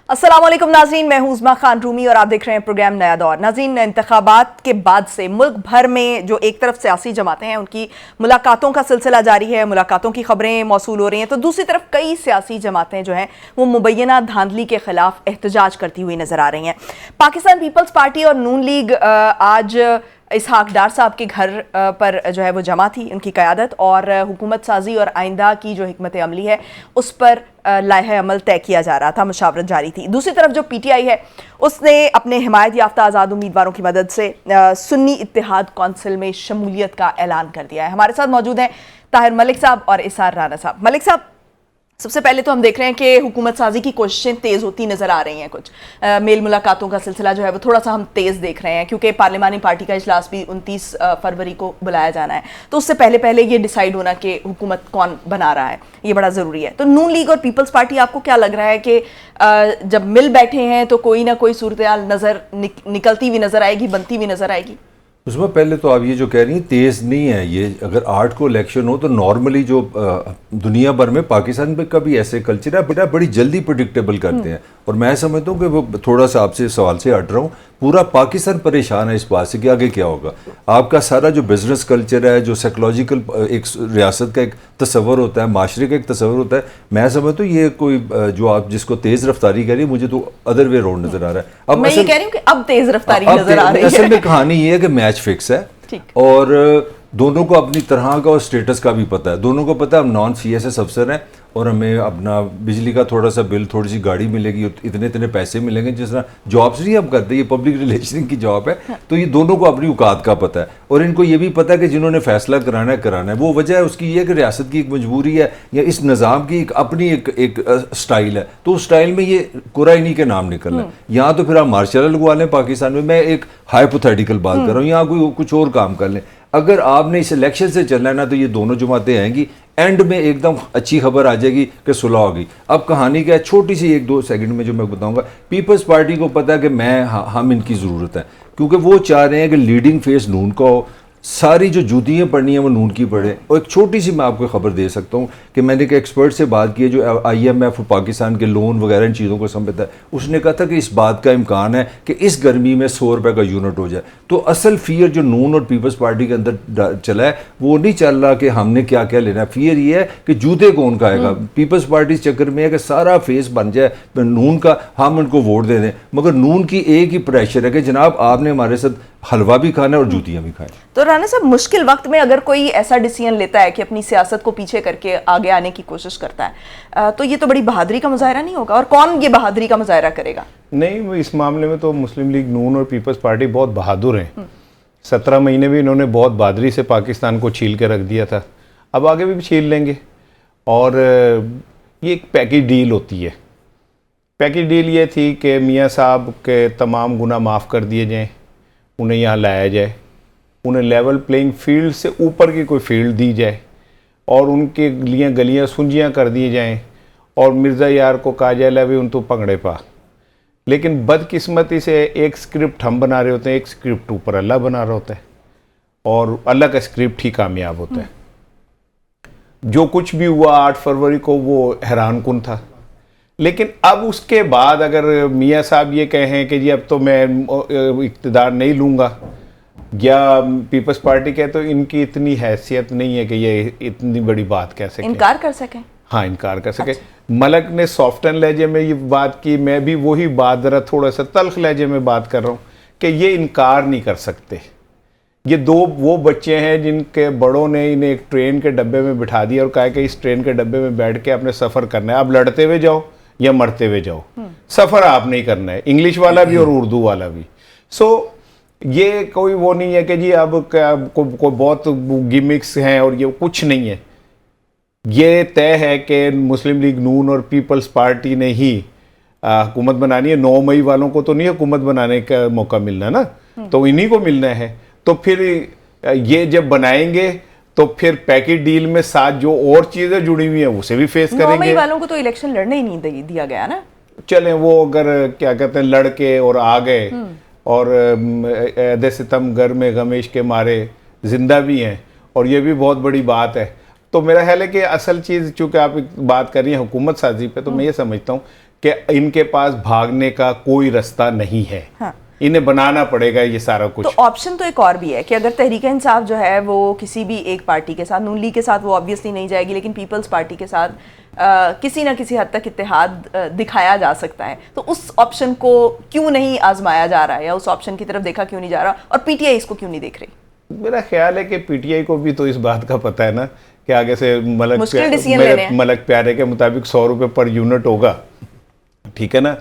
अस्सलाम वालेकुम नाज़रीन, मैं हूं उज़मा खान रूमी और आप देख रहे हैं प्रोग्राम नया दौर। नाज़रीन, इंतखाबात के बाद से मुल्क भर में जो एक तरफ सियासी जमातें हैं उनकी मुलाकातों का सिलसिला जारी है, मुलाकातों की खबरें मौसूल हो रही हैं, तो दूसरी तरफ कई सियासी जमातें जो हैं वो मुबैना धांधली के खिलाफ एहतजाज करती हुई नजर आ रही हैं। पाकिस्तान पीपल्स पार्टी और नून लीग आज इसहाक डार साहब के घर पर जो है वो जमा थी, उनकी क़यादत और हुकूमत साजी और आइंदा की जो हिकमत अमली है उस पर लाहे अमल तय किया जा रहा था, मुशावरत जारी थी। दूसरी तरफ जो PTI है उसने अपने हिमायत याफ्ता आज़ाद उम्मीदवारों की मदद से सुन्नी इत्तेहाद कौंसिल में शमूलियत का ऐलान कर दिया है। हमारे साथ मौजूद हैं ताहिर मलिक साहब और इसार राना साहब। मलिक साहब, सबसे पहले तो हम देख रहे हैं कि हुकूमत साजी की कोशिशें तेज़ होती नज़र आ रही हैं। कुछ मेल मुलाकातों का सिलसिला जो है वो थोड़ा सा हम तेज़ देख रहे हैं, क्योंकि पार्लिमानी पार्टी का इजलास भी 29 फरवरी को बुलाया जाना है, तो उससे पहले पहले ये डिसाइड होना कि हुकूमत कौन बना रहा है ये बड़ा ज़रूरी है। तो नून लीग और पीपल्स पार्टी, आपको क्या लग रहा है कि जब मिल बैठे हैं तो कोई ना कोई सूरत हाल निकलती हुई नज़र आएगी, बनती हुई नज़र आएगी? उसमें पहले तो आप ये जो कह रही हैं तेज़ नहीं है, ये अगर 8 को इलेक्शन हो तो नॉर्मली जो दुनिया भर में पाकिस्तान में का भी ऐसे कल्चर है, बेटा बड़ी जल्दी प्रिडिक्टेबल करते हैं। और मैं समझता हूँ कि वो थोड़ा सा आपसे सवाल से हट रहा हूँ, पूरा पाकिस्तान परेशान है इस बात से कि आगे क्या होगा। आपका सारा जो बिजनेस कल्चर है, जो साइकोलॉजिकल एक रियासत का एक तस्वर होता है, माशरे का एक तस्वर होता है, मैं समझता हूँ ये कोई जो आप जिसको तेज़ रफ्तारी कह रही है, मुझे तो अदर वे राउंड नजर आ रहा है। अब मैं ये कह रही हूँ कि अब तेज़ रफ्तारी नजर आ रही है। असल में कहानी ये है कि मैच फिक्स है और दोनों को अपनी तरह का और स्टेटस का भी पता है। दोनों को पता है हम नॉन CSS अफसर हैं और हमें अपना बिजली का थोड़ा सा बिल, थोड़ी सी गाड़ी मिलेगी, इतने इतने पैसे मिलेंगे। जिस तरह जॉब्स नहीं हम करते, ये पब्लिक रिलेशन की जॉब है, तो ये दोनों को अपनी औकात का पता है। और इनको ये भी पता है कि जिन्होंने फैसला कराना है वो वजह है उसकी ये कि रियासत की एक मजबूरी है या इस निज़ाम की एक अपनी एक स्टाइल है, तो उस स्टाइल में ये कुरैनी के नाम निकलना है। यहाँ तो फिर आप मार्शल लगवा लें पाकिस्तान में, मैं एक हाइपोथेटिकल बात कर रहा हूँ, यहाँ कोई कुछ और काम कर लें। अगर आपने इस इलेक्शन से चलना है ना, तो ये दोनों जमातें आएंगी, एंड में एकदम अच्छी खबर आ जाएगी कि सुलह होगी। अब कहानी क्या है, छोटी सी 1-2 सेकंड में जो मैं बताऊंगा। पीपल्स पार्टी को पता है कि हम इनकी ज़रूरत है, क्योंकि वो चाह रहे हैं कि लीडिंग फेस नून का हो, सारी जो जूतियाँ पढ़नी है वो नून की पढ़े। और एक छोटी सी मैं आपको खबर दे सकता हूँ कि मैंने एक एक्सपर्ट से बात की है जो IMF पाकिस्तान के लोन वगैरह इन चीज़ों को समझता है। उसने कहा था कि इस बात का इम्कान है कि इस गर्मी में 100 रुपये का यूनिट हो जाए। तो असल फियर जो नून और पीपल्स पार्टी के अंदर चला है वो नहीं चल रहा कि हमने क्या क्या लेना है, फियर ये है कि जूते कौन खाएगा। पीपल्स पार्टी इस चक्कर में है कि सारा फेस बन जाए नून का, हम उनको वोट दे दें, मगर नून की एक ही प्रेशर है कि जनाब आपने हमारे साथ हलवा भी खाना है और जूतियाँ भी खाएं। तो राना साहब, मुश्किल वक्त में अगर कोई ऐसा डिसीजन लेता है कि अपनी सियासत को पीछे करके आगे आने की कोशिश करता है, तो ये तो बड़ी बहादुरी का मुजाहरा नहीं होगा? और कौन ये बहादुरी का मुजाहरा करेगा? नहीं, इस मामले में तो मुस्लिम लीग नून और पीपल्स पार्टी बहुत बहादुर हैं। 17 महीने भी इन्होंने बहुत बहादुरी से पाकिस्तान को छील के रख दिया था, अब आगे भी छील लेंगे। और ये एक पैकेज डील होती है। पैकेज डील ये थी कि मियाँ साहब के तमाम गुनाह माफ़ कर दिए जाएँ, उन्हें यहाँ लाया जाए, उन्हें लेवल प्लेइंग फील्ड से ऊपर की कोई फील्ड दी जाए और उनके लिए गलियाँ सुंजियाँ कर दी जाएं और मिर्ज़ा यार को कहा जाए भी उन तो पंगड़े पा। लेकिन बदकिस्मती से एक स्क्रिप्ट हम बना रहे होते हैं, एक स्क्रिप्ट ऊपर अल्लाह बना रहा होता है और अल्लाह का स्क्रिप्ट ही कामयाब होता है। जो कुछ भी हुआ 8 फरवरी को वो हैरान कुन था। लेकिन अब उसके बाद अगर मियाँ साहब ये कहें कि जी अब तो मैं इक़्तिदार नहीं लूँगा, या पीपल्स पार्टी कहे, तो इनकी इतनी हैसियत नहीं है कि ये इतनी बड़ी बात कह सकें, इनकार कर सकें। हाँ, इनकार कर सके। मलक ने सॉफ्टन लहजे में ये बात की, मैं भी वही बात ज़रा थोड़ा सा तल्ख लहजे में बात कर रहा हूँ कि ये इनकार नहीं कर सकते। ये दो वो बच्चे हैं जिनके बड़ों ने इन्हें एक ट्रेन के डब्बे में बिठा दिया और कहा कि इस ट्रेन के डब्बे में बैठ के आपने सफ़र करना है, आप लड़ते हुए जाओ या मरते हुए जाओ, सफ़र आप नहीं करना है, इंग्लिश वाला भी और उर्दू वाला भी। सो ये कोई वो नहीं है कि जी अब कोई बहुत गिमिक्स हैं और ये कुछ नहीं है। ये तय है कि मुस्लिम लीग नून और पीपल्स पार्टी ने ही हुकूमत बनानी है। 9 मई वालों को तो नहीं हुकूमत बनाने का मौका मिलना ना, तो इन्हीं को मिलना है। तो फिर ये जब बनाएंगे तो फिर पैकेज डील में साथ जो और चीज़ें जुड़ी हुई हैं उसे भी फेस करेंगे। 9 मई वालों को तो इलेक्शन लड़ने ही नहीं दिया गया ना। चलें, वो अगर क्या कहते हैं लड़के और आ गए और ऐदे सितम घर में गमेश के मारे जिंदा भी हैं, और ये भी बहुत बड़ी बात है। तो मेरा ख्याल है कि असल चीज़, चूँकि आप बात कर रही हैं हुकूमत साजी पे, तो मैं ये समझता हूँ कि इनके पास भागने का कोई रास्ता नहीं है। हाँ। इन्हें बनाना पड़ेगा ये सारा कुछ। तो ऑप्शन तो एक और भी है कि अगर तहरीक इंसाफ जो है वो किसी भी एक पार्टी के साथ, नून लीग के साथ वो ऑब्वियसली नहीं जाएगी, लेकिन पीपल्स पार्टी के साथ किसी ना किसी हद तक इत्तेहाद दिखाया जा सकता है, तो उस ऑप्शन को क्यों नहीं आजमाया जा रहा है या उस ऑप्शन की तरफ देखा क्यों नहीं जा रहा, और पीटीआई इसको क्यों नहीं देख रही? मेरा ख्याल है कि पीटीआई को भी तो इस बात का पता है ना कि आगे से मलक प्यारे के मुताबिक 100 रुपये पर यूनिट होगा, ठीक है ना,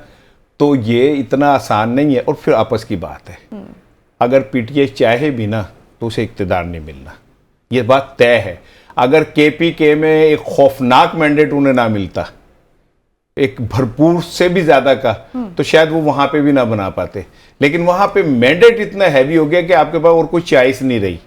तो ये इतना आसान नहीं है। और फिर आपस की बात है, अगर पीटीआई चाहे भी ना तो उसे इक़्तिदार नहीं मिलना, ये बात तय है। अगर केपीके में एक खौफनाक मैंडेट उन्हें ना मिलता, एक भरपूर से भी ज्यादा का, तो शायद वो वहां पे भी ना बना पाते। लेकिन वहां पे मैंडेट इतना हैवी हो गया कि आपके पास और कोई चॉइस नहीं रही,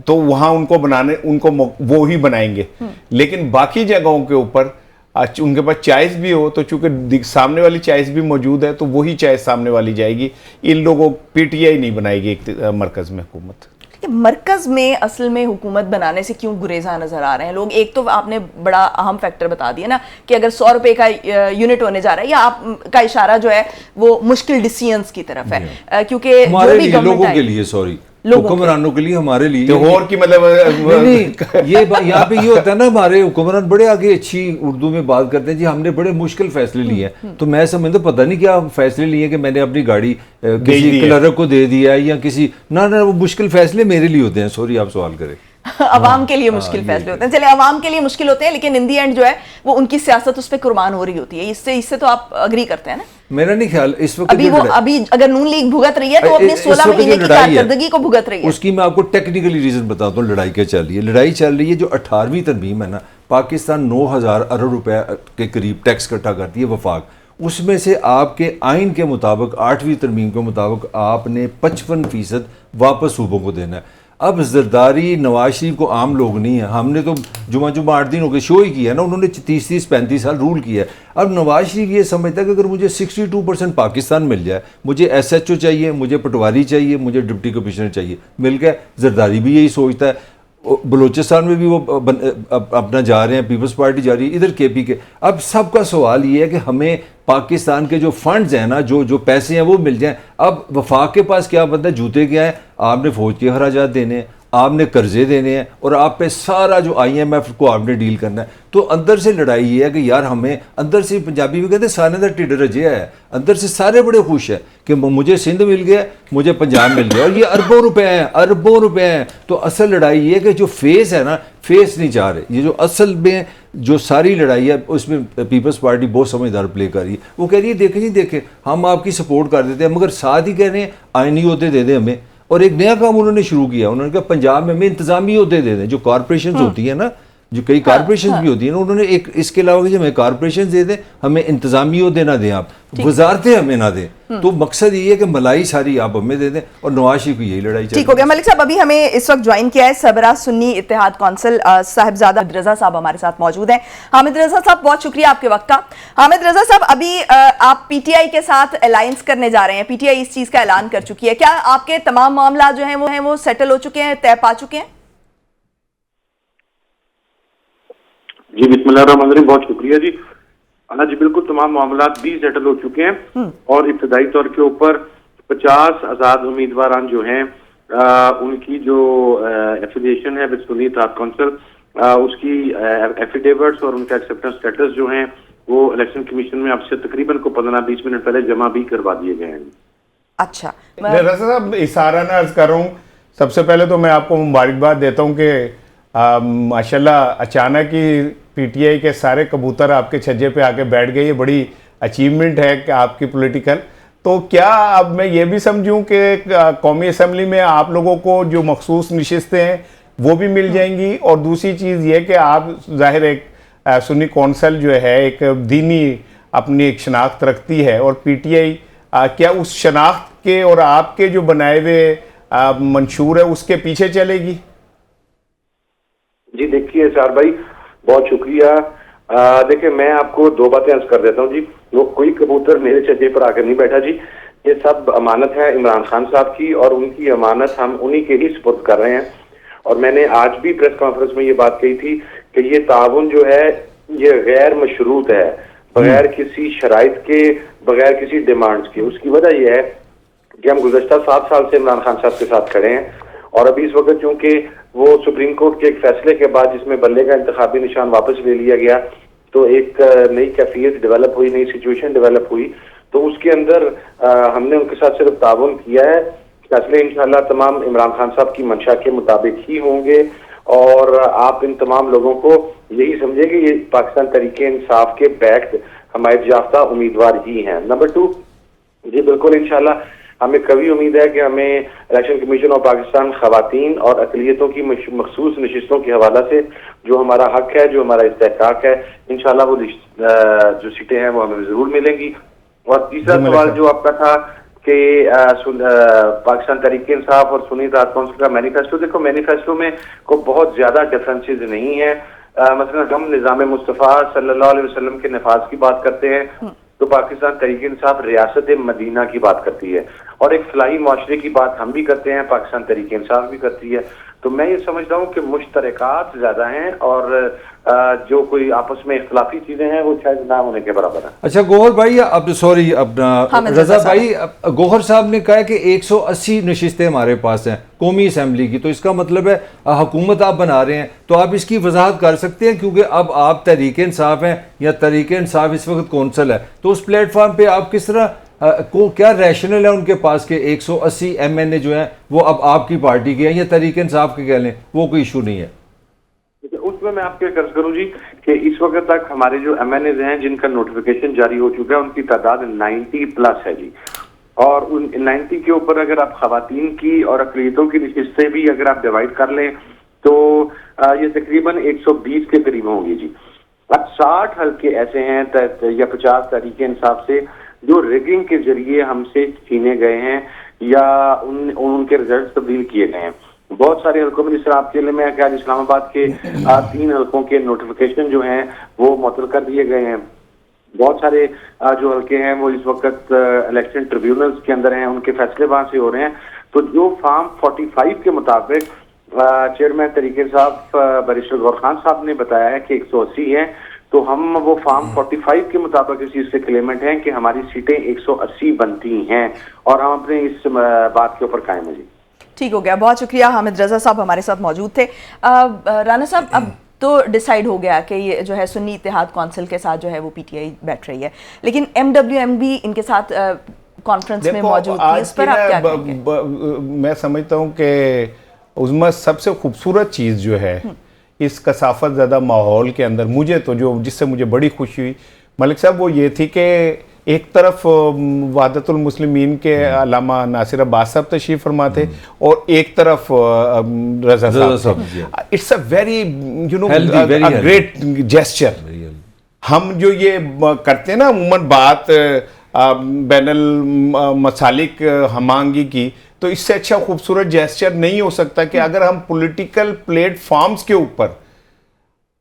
तो वहां उनको वो ही बनाएंगे। लेकिन बाकी जगहों के ऊपर उनके पास चॉइस भी हो, तो चूंकि सामने वाली चॉइस भी मौजूद है, तो वही चॉइस सामने वाली जाएगी। इन लोगों पीटीआई नहीं बनाएगी मरकज में हुकूमत। मरकज में असल में हुकूमत बनाने से क्यों गुरेजा नजर आ रहे हैं लोग? एक तो आपने बड़ा अहम फैक्टर बता दिया ना कि अगर 100 रुपए का यूनिट होने जा रहा है, या आपका इशारा जो है वो मुश्किल डिसीजंस की तरफ है, क्योंकि हमारे लिए, लोगों के लिए, सॉरी, हुक्मरानों के लिए, हमारे लिए और की मतलब नहीं, ये यहाँ पे ये होता है ना, हमारे हुक्मरान बड़े आगे अच्छी उर्दू में बात करते हैं जी, हमने बड़े मुश्किल फैसले लिए हैं। तो मैं समझता पता नहीं क्या फैसले लिए कि मैंने अपनी गाड़ी किसी क्लर्क को दे दिया या किसी ना, वो मुश्किल फैसले मेरे लिए होते हैं। सॉरी, आप सवाल करें। अवाम के लिए मुश्किल फैसले होते हैं, चले अवाम के लिए मुश्किल होते हैं, लेकिन इन दी एंड जो है वो उनकी सियासत उस पर कुर्बान हो रही होती है। इससे तो आप अग्री करते हैं ना? मेरा नहीं ख्याल इस वक्त अभी अगर नून लीग भुगत रही है तो अपनी 16 महीने की कारकर्दगी को भुगत रही है। उसकी मैं आपको टेक्निकली रीजन बताता हूँ लड़ाई क्या चल रही है। लड़ाई चल रही है जो 18वीं तरमीम है ना, पाकिस्तान 9000 अरब रुपए के करीब टैक्स इकट्ठा करती है वफाक, उसमें से आपके आइन के मुताबिक 8वीं तरमीम के मुताबिक आपने 55% वापस सूबों को देना है। अब जरदारी नवाज शरीफ को आम लोग नहीं है, हमने तो जुमा 8 दिन हो गए शो ही किया है ना, उन्होंने 30-35 साल रूल किया है। अब नवाज शरीफ ये समझता है कि अगर मुझे 62% पाकिस्तान मिल जाए, मुझे SHO चाहिए, मुझे पटवारी चाहिए, मुझे डिप्टी कमिश्नर चाहिए, मिल गया। जरदारी भी यही सोचता है, बलूचिस्तान में भी वो अपना जा रहे हैं, पीपल्स पार्टी जा रही है, इधर केपी के। अब सबका सवाल ये है कि हमें पाकिस्तान के जो फंड्स हैं ना, जो पैसे हैं वो मिल जाएं। अब वफाक के पास क्या बनता है, जूते क्या है, आपने फौज के खराजात देने हैं, आपने कर्जे देने हैं, और आप पे सारा जो IMF को आपने डील करना है। तो अंदर से लड़ाई ये है कि यार हमें अंदर से, पंजाबी में कहते हैं सारे का टिड रजिया है, अंदर से सारे बड़े खुश हैं कि मुझे सिंध मिल गया, मुझे पंजाब मिल गया, और ये अरबों रुपए हैं, अरबों रुपए हैं। तो असल लड़ाई ये है कि जो फेस है ना, फेस नहीं चाह रहे। ये जो असल में जो सारी लड़ाई है उसमें पीपल्स पार्टी बहुत समझदार प्ले कर रही है। वो कह रही है देखें जी देखें, हम आपकी सपोर्ट कर देते हैं, मगर साथ ही कह रहे हैं आईनी ओहदे दे दें हमें। और एक नया काम उन्होंने शुरू किया, उन्होंने कहा पंजाब में हमें इंतजामी ओहदे दे दें, जो कॉर्पोरेशन होती है ना, जो कई कॉर्पोरेशन भी होती है ना, उन्होंने एक इसके अलावा कि हमें कॉर्पोरेशन दे दें, हमें इंतजामी ओहदे ना दें, आप वजारतें हमें ना दें। तो मकसद ये है कि मलाई सारी आप हमें दे दें, और नवाज शरीफ की यही लड़ाई चल रही है। ठीक हो गया मलिक साहब। अभी हमें इस वक्त ज्वाइन किया है सरबराह सुन्नी इत्तेहाद कौंसिल साहिबजादा हामिद रजा साहब हमारे साथ मौजूद हैं। हामिद रजा साहब, बहुत शुक्रिया आपके वक्त का। हामिद रजा साहब, अभी आप पीटीआई के साथ अलायंस करने जा रहे हैं, पीटीआई इस चीज का ऐलान कर चुकी है, क्या आपके तमाम मामला जो है वो सेटल हो चुके हैं, तय पा चुके हैं? जी बिस्मिल्लाहिर्रहमानिर्रहीम, बहुत शुक्रिया जी। हाँ जी, बिल्कुल तमाम मामला भी सेटल हो चुके हैं, और इब्तदाई तौर के ऊपर 50 आज़ाद उम्मीदवार जो हैं उनकी जो एफिलिएशन है विद सुन्नी इत्तेहाद कौंसिल, उसकी एफिडेविट्स और उनका एक्सेप्टेंस स्टेटस जो हैं वो इलेक्शन कमीशन में अब से तकरीबन को 15-20 मिनट पहले जमा भी करवा दिए गए हैं। अच्छा, रजा साहब, इशारा ना अर्ज कर रहा हूँ। सबसे पहले तो मैं आपको मुबारकबाद देता हूँ कि माशाल्लाह अचानक ही पीटीआई के सारे कबूतर आपके छज्जे पे आके बैठ गए। ये बड़ी अचीवमेंट है कि आपकी पॉलिटिकल। तो क्या अब मैं ये भी समझूं कि कौमी असम्बली में आप लोगों को जो मखसूस नशिस्तें हैं वो भी मिल जाएंगी? और दूसरी चीज़ ये कि आप जाहिर एक सुन्नी कौंसिल जो है एक दीनी अपनी एक शनाख्त रखती है, और पीटीआई क्या उस शनाख्त के और आपके जो बनाए हुए मंशूर है उसके पीछे चलेगी? जी देखिए सार भाई, बहुत शुक्रिया। देखिए मैं आपको 2 बातें अर्ज कर देता हूँ जी। वो कोई कबूतर मेरे छज्जे पर आकर नहीं बैठा जी, ये सब अमानत है इमरान खान साहब की, और उनकी अमानत हम उन्हीं के ही सुपुर्द कर रहे हैं। और मैंने आज भी प्रेस कॉन्फ्रेंस में ये बात कही थी कि ये ताउन जो है ये गैर मशरूत है, बगैर किसी शराइत के, बगैर किसी डिमांड्स के। उसकी वजह यह है कि हम गुज़श्ता 7 साल से इमरान खान साहब के साथ खड़े हैं, और अभी इस वक्त चूंकि वो सुप्रीम कोर्ट के एक फैसले के बाद जिसमें बल्ले का इंतखाबी निशान वापस ले लिया गया, तो एक नई कैफियत डेवलप हुई, नई सिचुएशन डेवलप हुई। तो उसके अंदर हमने उनके साथ सिर्फ ताउन किया है। फैसले इंशाल्लाह तमाम इमरान खान साहब की मंशा के मुताबिक ही होंगे, और आप इन तमाम लोगों को यही समझे कि ये पाकिस्तान तरीके इंसाफ के बैक्ड हमायत याफ्ता उम्मीदवार ही हैं। नंबर 2, जी बिल्कुल इंशाल्लाह हमें कभी उम्मीद है कि हमें इलेक्शन कमीशन ऑफ पाकिस्तान खवातीन और अकलियतों की मखसूस नशिस्तों के हवाला से जो हमारा हक है, जो हमारा इस्तेहकाक है, इंशाल्लाह वो जो सीटें हैं वो हमें जरूर मिलेंगी। और तीसरा सवाल जो आपका था कि पाकिस्तान तरीके इंसाफ और सुन्नी इत्तेहाद काउंसिल का मैनिफेस्टो, देखो मैनिफेस्टो में को बहुत ज्यादा डिफरेंसेस नहीं है। मतलब हम निज़ाम मुस्तफ़ा सल्लल्लाहु अलैहि वसल्लम के नफाज की बात करते हैं, तो पाकिस्तान तरीके इंसाफ रियासत मदीना की बात करती है, और एक फलाही माशरे की बात हम भी करते हैं, पाकिस्तान तरीके इंसाफ भी करती है। तो मैं ये समझता हूँ कि मुश्तरकात ज्यादा हैं, और जो कोई आपस में इख्तलाफी चीजें हैं वो शायद ना होने के बराबर है। अच्छा गौहर भाई, अब सॉरी अपना रजा भाई, गौहर साहब ने कहा कि 180 नशिस्तें हमारे पास हैं कौमी असम्बली की, तो इसका मतलब है हुकूमत आप बना रहे हैं, तो आप इसकी वजाहत कर सकते हैं, क्योंकि अब आप तहरीक इंसाफ हैं या तहरीक इंसाफ इस वक्त कौंसल है, तो उस प्लेटफॉर्म पे आप किस तरह को क्या रैशनल है उनके पास के 180 MNA जो हैं वो अब आपकी पार्टी के हैं या तहरीक इंसाफ के कह लें, वो कोई इशू नहीं है? उसमें मैं आपके कर्ज करूँ जी कि इस वक्त तक हमारे जो MNAs हैं जिनका नोटिफिकेशन जारी हो चुका है उनकी तादाद 90+ है जी, और उन 90 के ऊपर अगर आप खवातीन की और अक़लियतों की नशिस्तें भी अगर आप डिवाइड कर लें तो ये तकरीबन 120 के करीब होंगी जी। अब 60 हल्के ऐसे हैं या 50 तहरीक इंसाफ से जो रिगिंग के जरिए हमसे छीने गए हैं या उनके रिजल्ट तब्दील किए गए हैं। बहुत सारे हल्कों में, जिस तरह आपके लिए मैं क्या इस्लामाबाद के 3 हल्कों के नोटिफिकेशन जो हैं वो मुअत्तल कर दिए गए हैं। बहुत सारे जो हल्के हैं वो इस वक्त इलेक्शन ट्रिब्यूनल्स के अंदर हैं, उनके फैसले वहां से हो रहे हैं। तो जो फॉर्म 45 के मुताबिक चेयरमैन तरीके साहब बैरिस्टर गौहर खान साहब ने बताया है कि 180 हैं, तो हम वो फॉर्म 45 के मुताबिक इस चीज से क्लेमेंट हैं कि हमारी सीटें 180 बनती हैं, और हम अपने इस बात के ऊपर कायम हैं जी। ठीक हो गया, बहुत शुक्रिया। हामिद रजा साहब हमारे साथ मौजूद थे। राना साहब, अब तो डिसाइड हो गया कि ये जो है सुन्नी इत्तेहाद काउंसिल के साथ जो है वो PTI बैठ रही है, लेकिन MWM भी इनके साथ कॉन्फ्रेंस में मौजूद थी, इस पर आप क्या कहेंगे? मैं समझता हूँ कि उसमें सबसे खूबसूरत चीज़ जो है इस कसाफत ज़्यादा माहौल के अंदर, मुझे तो जो जिससे मुझे बड़ी खुशी हुई मलिक साहब, वो ये थी कि एक तरफ वहदतुल मुस्लिमीन के अल्लामा नासिर अब्बास साहब तशरीफ फरमा थे और एक तरफ रजा साहब। It's a very great gesture. हम जो ये करते हैं ना अमूमन बात बैनल मसालिक हमांगी की, तो इससे अच्छा खूबसूरत जेस्चर नहीं हो सकता कि अगर हम पॉलिटिकल प्लेटफॉर्म्स के ऊपर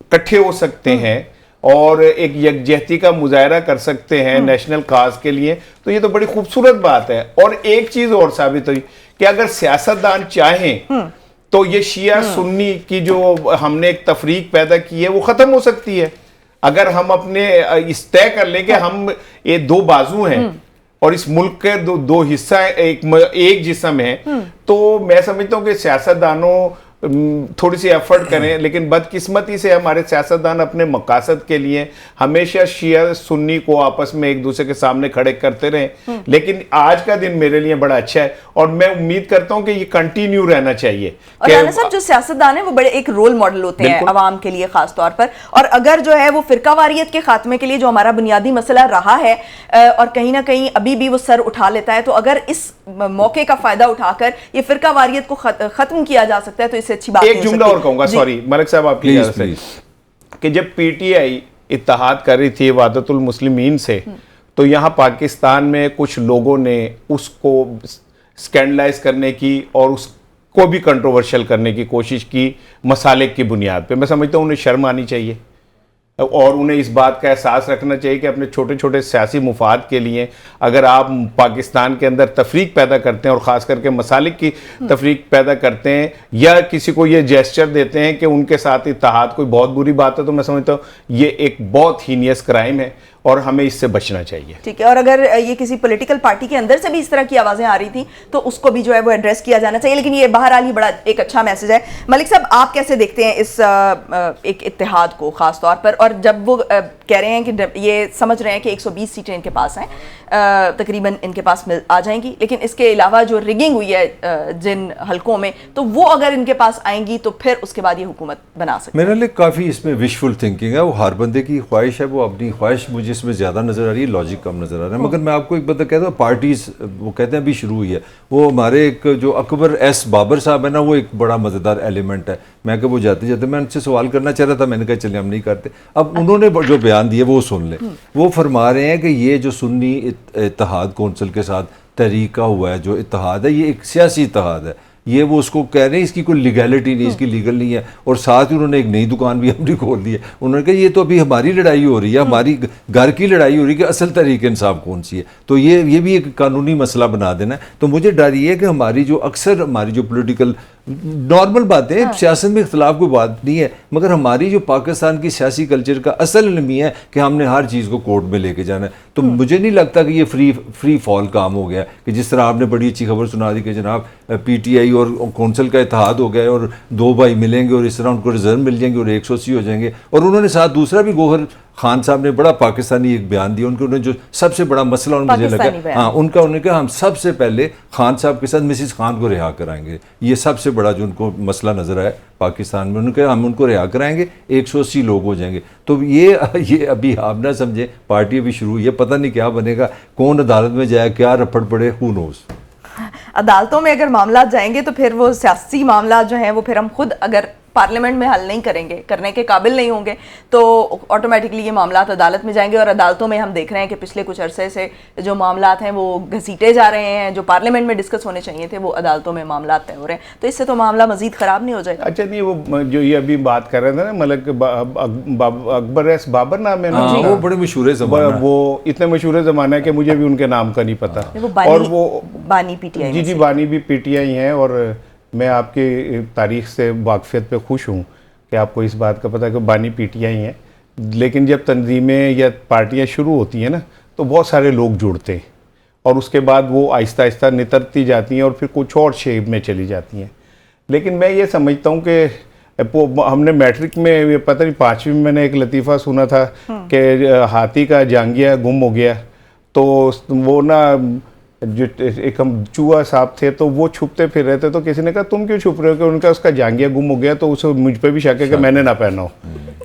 इकट्ठे हो सकते हैं और एक यकजहती का मुजाहरा कर सकते हैं नेशनल काज के लिए, तो ये तो बड़ी खूबसूरत बात है। और एक चीज और साबित हुई कि अगर सियासतदान चाहें तो ये शिया सुन्नी की जो हमने एक तफरीक पैदा की है वो खत्म हो सकती है। अगर हम अपने इस तय कर लें कि हम ये दो बाजू हैं और इस मुल्क के दो हिस्सा एक जिस्म है, तो मैं समझता हूं कि सियासतदानों थोड़ी सी एफर्ट करें, लेकिन बदकिस्मती से हमारे सियासतदान अपने मकासद के लिए हमेशा शिया सुन्नी को आपस में एक दूसरे के सामने खड़े करते रहे। लेकिन आज का दिन मेरे लिए बड़ा अच्छा है और मैं उम्मीद करता हूं कि ये कंटिन्यू रहना चाहिए। और राना साहब, जो सियासतदान है वो बड़े एक रोल मॉडल होते हैं अवाम के लिए खास तौर पर, और अगर जो है वो फिरकावारियत के खात्मे के लिए जो हमारा बुनियादी मसला रहा है और कहीं ना कहीं अभी भी वो सर उठा लेता है, तो अगर इस मौके का फायदा उठाकर ये फिरकावारियत को खत्म किया जा सकता है तो अच्छी बात। एक जुमला और कहूंगा, सॉरी मलिक साहब आपकी इजाजत से, कि जब PTI इत्तेहाद कर रही थी वहदतुल मुस्लिमीन से, तो यहाँ पाकिस्तान में कुछ लोगों ने उसको स्कैंडलाइज करने की और उसको भी कंट्रोवर्शियल करने की कोशिश की मसालिक की बुनियाद पे। मैं समझता हूँ उन्हें शर्म आनी चाहिए और उन्हें इस बात का एहसास रखना चाहिए कि अपने छोटे छोटे सियासी मुफाद के लिए अगर आप पाकिस्तान के अंदर तफरीक पैदा करते हैं और ख़ास करके मसालिक की तफरीक पैदा करते हैं या किसी को ये जेस्चर देते हैं कि उनके साथ इत्तेहाद कोई बहुत बुरी बात है, तो मैं समझता हूँ ये एक बहुत हीनियस क्राइम है और हमें इससे बचना चाहिए। ठीक है, और अगर ये किसी पॉलिटिकल पार्टी के अंदर से भी इस तरह की आवाजें आ रही थी तो उसको भी जो है वो एड्रेस किया जाना चाहिए, लेकिन ये बहरहाल ही बड़ा एक अच्छा मैसेज है। मलिक साहब, आप कैसे देखते हैं इस एक इत्तेहाद को खास तौर पर, और जब वो कह रहे हैं कि ये समझ रहे हैं कि 120 सीटें इनके पास हैं, तकरीबन इनके पास आ जाएंगी, लेकिन इसके अलावा जो रिगिंग हुई है जिन हलकों में, तो वो अगर इनके पास आएंगी तो फिर उसके बाद ये हुकूमत बना सकते हैं। मेरे लिए काफ़ी इसमें विशफुल थिंकिंग है, वो हर बंदे की ख्वाहिश है, वो अपनी ख्वाहिश मुझे इसमें ज़्यादा नज़र आ रही है, लॉजिक कम नज़र आ रहा है। मगर मैं आपको एक बात कहता हूँ, पार्टीज वो कहते हैं अभी शुरू हुई है, वो हमारे एक जो अकबर एस बाबर साहब है ना, वो एक बड़ा मज़ेदार एलिमेंट है। मैं वो जाते जाते मैं उनसे सवाल करना चाह रहा था, मैंने कहा चलिए हम नहीं करते, अब उन्होंने जो बयान दिए वो सुन लें। वो फरमा रहे हैं कि ये जो सुन्नी इत्तेहाद कौंसिल के साथ तहरीक का हुआ है, जो इत्तेहाद है, ये एक सियासी इत्तेहाद है। ये वो उसको कह रहे हैं इसकी कोई लीगैलिटी नहीं, इसकी लीगल नहीं है, और साथ ही उन्होंने एक नई दुकान भी हमने खोल दी है। उन्होंने कहा ये तो अभी हमारी लड़ाई हो रही है, हमारी घर की लड़ाई हो रही है कि असल तहरीक इंसाफ कौन सी है। तो ये भी एक कानूनी मसला बना देना है। तो मुझे डर ये है कि हमारी जो अक्सर हमारी जो पोलिटिकल नॉर्मल बातें हैं, सियासत में इख्तलाफ कोई बात नहीं है, मगर हमारी जो पाकिस्तान की सियासी कल्चर का असल अलमी है कि हमने हर चीज़ को कोर्ट में लेके जाना है। तो मुझे नहीं लगता कि ये फ्री फॉल काम हो गया कि जिस तरह आपने बड़ी अच्छी खबर सुना दी कि जनाब PTI और कौंसिल का इत्तेहाद हो गया और 2 भाई मिलेंगे और इस तरह उनको रिजर्व मिल जाएंगे और 180 हो जाएंगे। और उन्होंने साथ दूसरा भी गौहर खान साहब ने बड़ा पाकिस्तानी एक बयान दिया, उन्होंने जो सबसे बड़ा मसला मुझे लगा, हाँ उनका, उन्होंने कहा हम सबसे पहले खान साहब के साथ मिसिस खान को रिहा कराएंगे। ये सबसे बड़ा जो उनको मसला नजर आया पाकिस्तान में, उन्होंने कहा हम उनको रिहा कराएंगे, 180 लोग हो जाएंगे। तो ये अभी आप ना समझे, पार्टी अभी शुरू हुई है, पता नहीं क्या बनेगा, कौन अदालत में जाए, क्या रफड़ पड़े, हू नोज। अदालतों में अगर मामला जाएंगे तो फिर वो सियासी मामला जो है वो फिर हम खुद अगर पार्लियामेंट में हल नहीं करेंगे, करने के काबिल नहीं होंगे, तो ऑटोमेटिकली ये मामला अदालत में जाएंगे। और अदालतों में हम देख रहे हैं कि पिछले कुछ अरसे से जो मामला हैं वो घसीटे जा रहे हैं, जो पार्लियामेंट में डिस्कस होने चाहिए थे वो अदालतों में मामला तय हो रहे हैं। तो इससे तो मामला मजीद ख़राब नहीं हो जाएगा। अच्छा, नहीं वो जो ये अभी बात कर रहे थे ना, मतलब अकबर एस बाबर नाम है ना, वो बड़े मशहूर ज़माना, वो इतने मशहूर ज़माना है कि मुझे भी उनके नाम का नहीं पता। और वो बानी PTI, जी बानी भी PTI हैं, और मैं आपकी तारीख से वाकफियत पे खुश हूँ कि आपको इस बात का पता है कि बानी PTI हैं। लेकिन जब तंजीमें या पार्टियाँ शुरू होती हैं ना, तो बहुत सारे लोग जुड़ते हैं और उसके बाद वो आहिस्ता आहिस्ता नितरती जाती हैं और फिर कुछ और शेप में चली जाती हैं। लेकिन मैं ये समझता हूँ कि हमने मैट्रिक में, पता नहीं 5वीं में मैंने एक लतीफ़ा सुना था कि हाथी का जांगिया गुम हो गया, तो वो ना जो एक हम चूहा साहब थे तो वो छुपते फिर रहे थे, तो किसी ने कहा तुम क्यों छुप रहे हो, कि उनका उसका जांगिया गुम हो गया, तो उसे मुझ पे भी शक है कि मैंने ना पहना हो।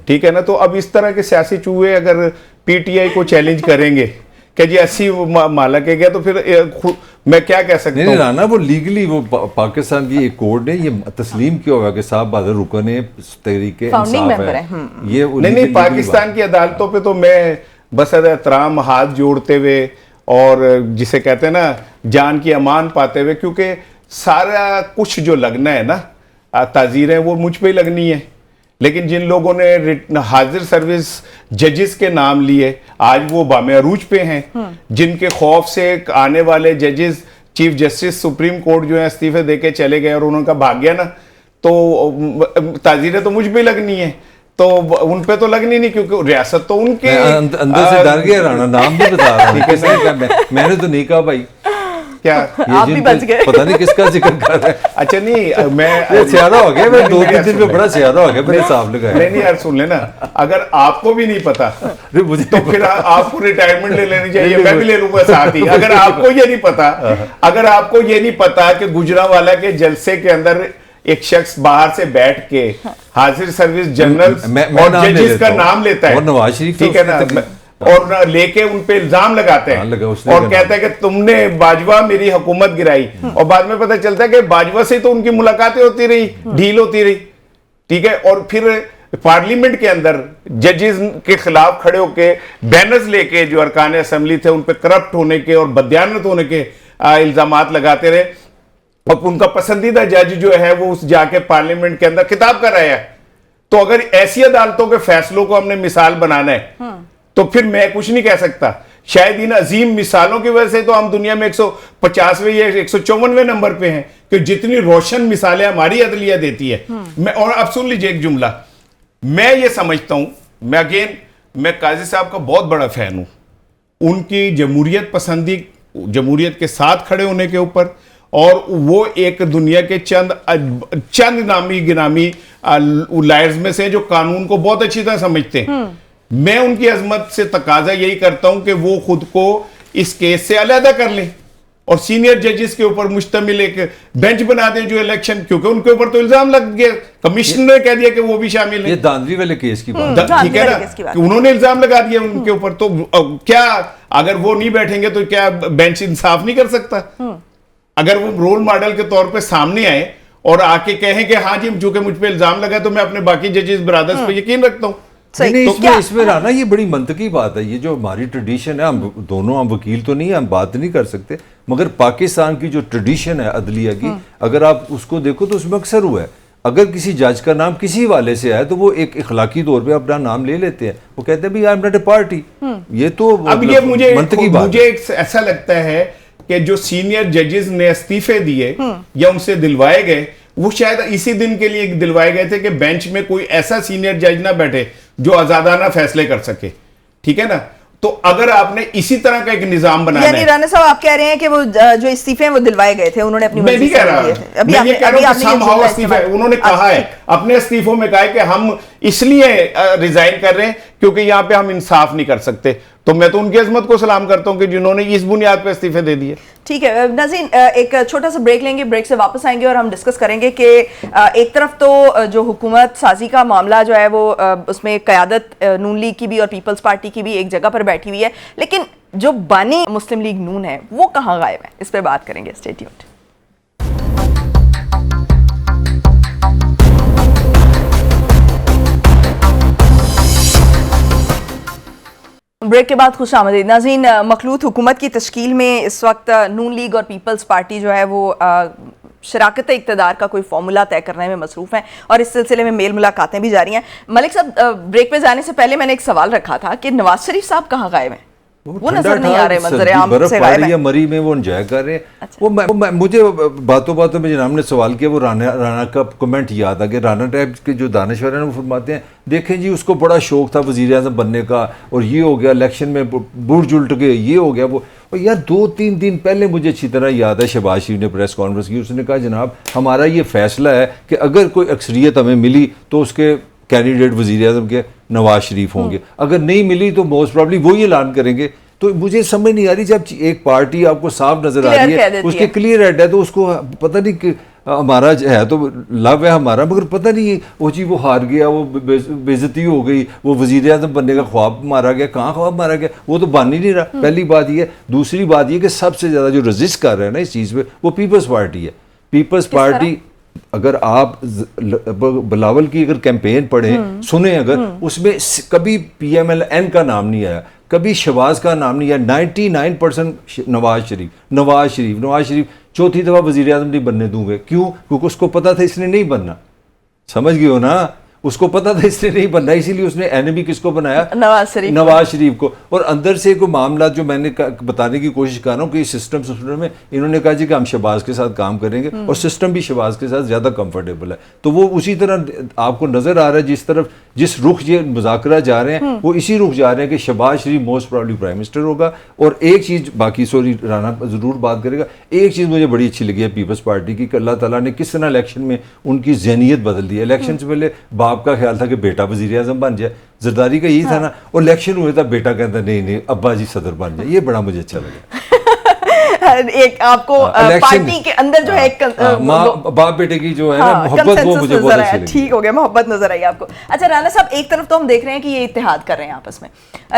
ठीक है ना, तो अब इस तरह के सियासी चूहे अगर PTI को चैलेंज करेंगे कि जी 80 माला के गया, तो फिर मैं क्या कह सकता हूँ। नहीं राना, वो लीगली वो पाकिस्तान की एक कोर्ट ने ये तस्लीम किया हुआ कि साहब बहादुर रुकन तहरीक इंसाफ है। ये नहीं, पाकिस्तान की अदालतों पे तो मैं बस एहतराम हाथ जोड़ते हुए और जिसे कहते हैं ना जान की अमान पाते हुए, क्योंकि सारा कुछ जो लगना है ना, ताज़ीरें वो मुझ पे ही लगनी है। लेकिन जिन लोगों ने हाजिर सर्विस जजेस के नाम लिए आज वो बामे अरूज पे हैं, जिनके खौफ से आने वाले जजेस, चीफ जस्टिस सुप्रीम कोर्ट जो है इस्तीफे देके चले गए और उनका भाग गया ना, तो ताज़ीरें तो मुझ पे लगनी है, तो उन पे तो लगनी नहीं, क्योंकि रियासत तो उनके अंदर से डर गया राणा, नाम भी बता रहा हूं। मैंने तो नहीं कहा भाई, क्या आप भी बच गए, पता नहीं किसका जिक्र कर रहे हैं। अच्छा नहीं, मैं सियारा हो गया, मैं 2-3 दिन में बड़ा सियारा हो गया, मेरे हिसाब लगाया। नहीं यार, सुन लेना, अगर आपको भी नहीं पता मुझे तो फिर आपको रिटायरमेंट ले लेनी चाहिए, मैं भी ले लूंगा साथ ही। अगर आपको ये नहीं पता, अगर आपको ये नहीं पता कि गुजरांवाला के जलसे के अंदर एक शख्स बाहर से बैठ के हाजिर सर्विस जनरल और जजेस का नाम लेता है, नवाज शरीफ, ठीक है ना, और लेके उन पे इल्जाम लगाते हैं और कहता है कि तुमने बाजवा मेरी हुकूमत गिराई, और बाद में पता चलता है कि बाजवा से तो उनकी मुलाकातें होती रही, डील होती रही, ठीक है। और फिर पार्लियामेंट के अंदर जजेस के खिलाफ खड़े होके बैनर्स लेके जो अरकान असेंबली थे उन पे करप्ट होने के और बदयानत होने के इल्जामात लगाते रहे, और उनका पसंदीदा जज जो है वो उस जाके पार्लियामेंट के अंदर खिताब कर रहा है। तो अगर ऐसी अदालतों के फैसलों को हमने मिसाल बनाना है तो फिर मैं कुछ नहीं कह सकता। शायद इन अजीम मिसालों की वजह से तो हम दुनिया में 150वें या 154वें नंबर पे हैं कि जितनी रोशन मिसालें हमारी अदलिया देती है। मैं और अब सुन लीजिए एक जुमला, मैं ये समझता हूं, मैं अगेन मैं काजी साहब का बहुत बड़ा फैन हूँ, उनकी जमहूरियत पसंदी, जमहूरियत के साथ खड़े होने के ऊपर, और वो एक दुनिया के चंद नामी गिनामी लायर्स में से जो कानून को बहुत अच्छी तरह समझते हैं। मैं उनकी अजमत से तकाजा यही करता हूं कि वो खुद को इस केस से अलहदा कर लें और सीनियर जजेस के ऊपर मुश्तमिल एक बेंच बना दें जो इलेक्शन, क्योंकि उनके ऊपर तो इल्जाम लग गया, कमिश्नर ने कह दिया कि वो भी शामिल है। ये दांधली वाले केस की बात ठीक है ना, कि उन्होंने इल्जाम लगा दिया उनके ऊपर, तो क्या अगर वो नहीं बैठेंगे तो क्या बेंच इंसाफ नहीं कर सकता? अगर वो रोल मॉडल के तौर पे सामने आए और आके कहें कि हाँ जी चूंकि मुझ पे इल्जाम लगा तो मैं अपने बाकी जजेस ब्रदर्स पे यकीन रखता हूँ। नहीं, इसमें राना ये बड़ी मंतकी बात है। ये जो हमारी ट्रेडिशन है, हम वकील तो नहीं है, हम बात नहीं कर सकते, मगर पाकिस्तान की जो ट्रेडिशन है अदलिया की, अगर आप उसको देखो तो उसमें अक्सर हुआ है, अगर किसी जज का नाम किसी वाले से आए तो वो एक इखलाकी तौर पे अपना नाम ले लेते हैं, वो कहते हैं भाई I am not a party. ये तो अब ये मुझे ऐसा लगता है कि जो सीनियर जजेस ने इस्तीफे दिए या उनसे दिलवाए गए, वो शायद इसी दिन के लिए दिलवाए गए थे कि बेंच में कोई ऐसा सीनियर जज ना बैठे जो आजादाना फैसले कर सके, ठीक है ना। तो अगर आपने इसी तरह का एक निजाम बनाना है, यानी राणा साहब आप कह रहे हैं कि वो जो इस्तीफे हैं वो दिलवाए गए थे, उन्होंने अपनी मैं नहीं कह रहा, मैं ये कह रहा हूं कि somehow इस्तीफे उन्होंने कहा है, अपने इस्तीफों में कहा है कि हम इसलिए रिजाइन कर रहे हैं क्योंकि यहाँ पे हम इंसाफ नहीं कर सकते। तो मैं तो उनकी अजमत को सलाम करता हूं कि जिन्होंने इस बुनियाद पर इस्तीफे दे दिए। ठीक है नाज़रीन, एक छोटा सा ब्रेक लेंगे, ब्रेक से वापस आएंगे और हम डिस्कस करेंगे कि एक तरफ तो जो हुकूमत साजी का मामला जो है वो उसमें क़यादत नून लीग की भी और पीपल्स पार्टी की भी एक जगह पर बैठी हुई है, लेकिन जो बानी मुस्लिम लीग नून है वो कहाँ गायब है, इस पर बात करेंगे। Stay tuned. ब्रेक के बाद खुश आमदीद नाज़रीन। मखलूत हुकूमत की तश्कील में इस वक्त नून लीग और पीपल्स पार्टी जो है वो शराकत इक़्तिदार का कोई फॉर्मूला तय करने में मसरूफ़ हैं और इस सिलसिले में मेल मुलाकातें भी जारी हैं। मलिक साहब, ब्रेक पे जाने से पहले मैंने एक सवाल रखा था कि नवाज शरीफ साहब कहाँ गायब हैं? वो नजर नहीं आ रहे, मंजरे आम से गायब हैं। मरी में वो एंजॉय कर रहे हैं। अच्छा। मुझे बातों बातों में जनाब ने सवाल किया, वो राना का कमेंट याद आ गया। राना टाइप के जो दानिश्वर हैं वो फरमाते हैं, देखें जी उसको बड़ा शौक था वज़ीर आज़म बनने का और ये हो गया, इलेक्शन में बुर्ज उल्ट गए, ये हो गया वो। और यार 2-3 दिन पहले मुझे अच्छी तरह याद है शहबाज शरीफ ने प्रेस कॉन्फ्रेंस की, उसने कहा जनाब हमारा ये फैसला है कि अगर कोई अक्सरियत हमें मिली तो उसके कैंडिडेट वज़ीर आज़म के नवाज शरीफ होंगे, अगर नहीं मिली तो मोस्ट प्रॉब्ली वही ऐलान करेंगे। तो मुझे समझ नहीं आ रही, जब एक पार्टी आपको साफ नजर आ रही है, उसके क्लियर हेड है, तो उसको पता नहीं कि हमारा है तो लव है हमारा, मगर पता नहीं वो जी वो हार गया, वो बेइज्जती हो गई, वो वज़ीर आज़म बनने का ख्वाब मारा गया। कहाँ ख्वाब मारा गया? वो तो बन ही नहीं रहा। पहली बात ये। दूसरी बात ये कि सबसे ज़्यादा जो रजिस्ट कर रहे हैं ना इस चीज़ पे वो पीपल्स पार्टी है। पीपल्स पार्टी, अगर आप बिलावल की अगर कैंपेन पढ़ें सुने, अगर उसमें कभी PMLN का नाम नहीं आया, कभी शहबाज का नाम नहीं आया। 99% नवाज शरीफ चौथी दफा वजीर आज़म नहीं बनने दूंगे। क्यों? क्योंकि उसको पता था इसने नहीं बनना। समझ गए हो ना, उसको पता था इसने नहीं बनना, इसीलिए उसने एनिमी किसको बनाया? नवाज शरीफ को। और अंदर से कोई मामला जो मैंने बताने की कोशिश कर रहा हूँ कि सिस्टम में इन्होंने कहा जी कि हम शहबाज के साथ काम करेंगे और सिस्टम भी शहबाज के साथ ज़्यादा कंफर्टेबल है। तो वो उसी तरह आपको नज़र आ रहा है, जिस रुख ये मुज़ाकरा जा रहे हैं वो इसी रुख जा रहे हैं कि शहबाज शरीफ मोस्ट प्रॉब्ली प्राइम मिनिस्टर होगा। और एक चीज़ बाकी, सॉरी राना ज़रूर बात करेगा, एक चीज़ मुझे बड़ी अच्छी लगी है पीपल्स पार्टी की कि अल्लाह ताला ने किस तरह इलेक्शन में उनकी ज़हनियत बदल दी है। इलेक्शन से पहले बाप का ख्याल था कि बेटा वज़ीर आज़म बन जाए, जरदारी का यही था ना, और इलेक्शन हुए था बेटा कहता नहीं अब्बा जी सदर बन जाए। ये बड़ा मुझे अच्छा लगा। एक आपको पार्टी के अंदर जो है एक बाप बेटे की जो है ना मोहब्बत, वो मुझे बहुत अच्छी लगी। ठीक हो गया, मोहब्बत नजर आई आपको। अच्छा राना साहब, एक तरफ तो हम देख रहे हैं कि ये इत्तेहाद कर रहे हैं आपस में,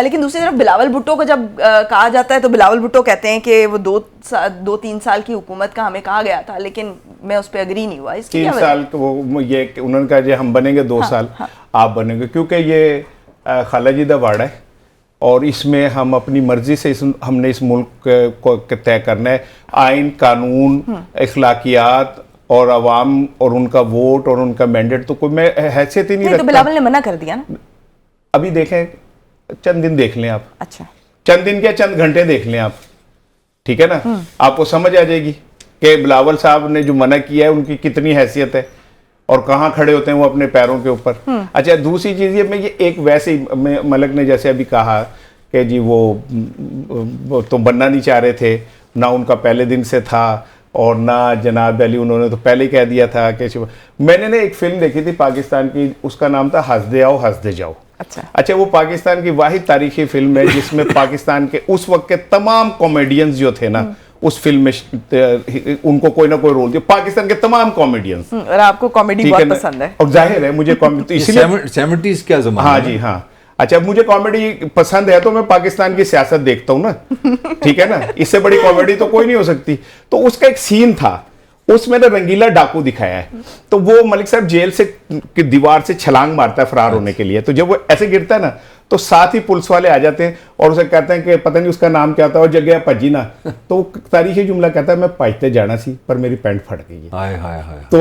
लेकिन दूसरी तरफ बिलावल भुट्टो को जब कहा जाता है तो बिलावल भुट्टो कहते हैं कि वो 2-3 साल की हुकूमत का हमें कहा गया था, लेकिन मैं उस पर एग्री नहीं हुआ। 3 साल वो ये उन्होंने कहा हम बनेंगे 2 साल, आप बनेंगे, क्योंकि ये खालाजी दा वाड़ा है और इसमें हम अपनी मर्जी से हमने इस मुल्क को तय करना है। आइन, कानून, अखलाकियात और अवाम और उनका वोट और उनका मैंडेट तो कोई मैं हैसियत ही नहीं रखता। तो बिलावल ने मना कर दिया ना। अभी देखें, चंद दिन देख लें आप। अच्छा, चंद दिन क्या, चंद घंटे देख लें आप, ठीक है ना, आपको समझ आ जाएगी कि बिलावल साहब ने जो मना किया है उनकी कितनी हैसियत है। और कहाँ खड़े होते हैं वो अपने पैरों के ऊपर। अच्छा, दूसरी चीज़ ये मैं ये एक वैसे ही मलक ने जैसे अभी कहा कि जी वो तो बनना नहीं चाह रहे थे, ना उनका पहले दिन से था, और ना जनाब अली, उन्होंने तो पहले ही कह दिया था कि मैंने ना एक फिल्म देखी थी पाकिस्तान की, उसका नाम था हंस दे आओ हंस दे जाओ। अच्छा, वो पाकिस्तान की वाहिद तारीखी फिल्म है जिसमें पाकिस्तान के उस वक्त के तमाम कॉमेडियंस जो थे ना उस फिल्म में उनको कोई ना कोई रोल दिया, पाकिस्तान के तमाम कॉमेडियंस। और आपको कॉमेडी बहुत पसंद है, और जाहिर है मुझे कॉमेडी इसलिए 70s क्या ज़माना हाँ जी हाँ। अच्छा, मुझे कॉमेडी पसंद है तो मैं पाकिस्तान की सियासत देखता हूँ ना, ठीक है ना, इससे बड़ी कॉमेडी तो कोई नहीं हो सकती। तो उसका एक सीन था, उसमें ना रंगीला डाकू दिखाया है, तो वो मलिक साहब जेल से की दीवार से छलांग मारता है फरार होने के लिए, तो जब वो ऐसे गिरता है ना तो साथ ही पुलिस वाले आ जाते हैं और उसे कहते हैं कि पता नहीं उसका नाम क्या था, और जगह भज्जी ना, तो तारीखी जुमला कहता है मैं भजते जाना सी पर मेरी पैंट फट गई है। हाय हाय हाय। तो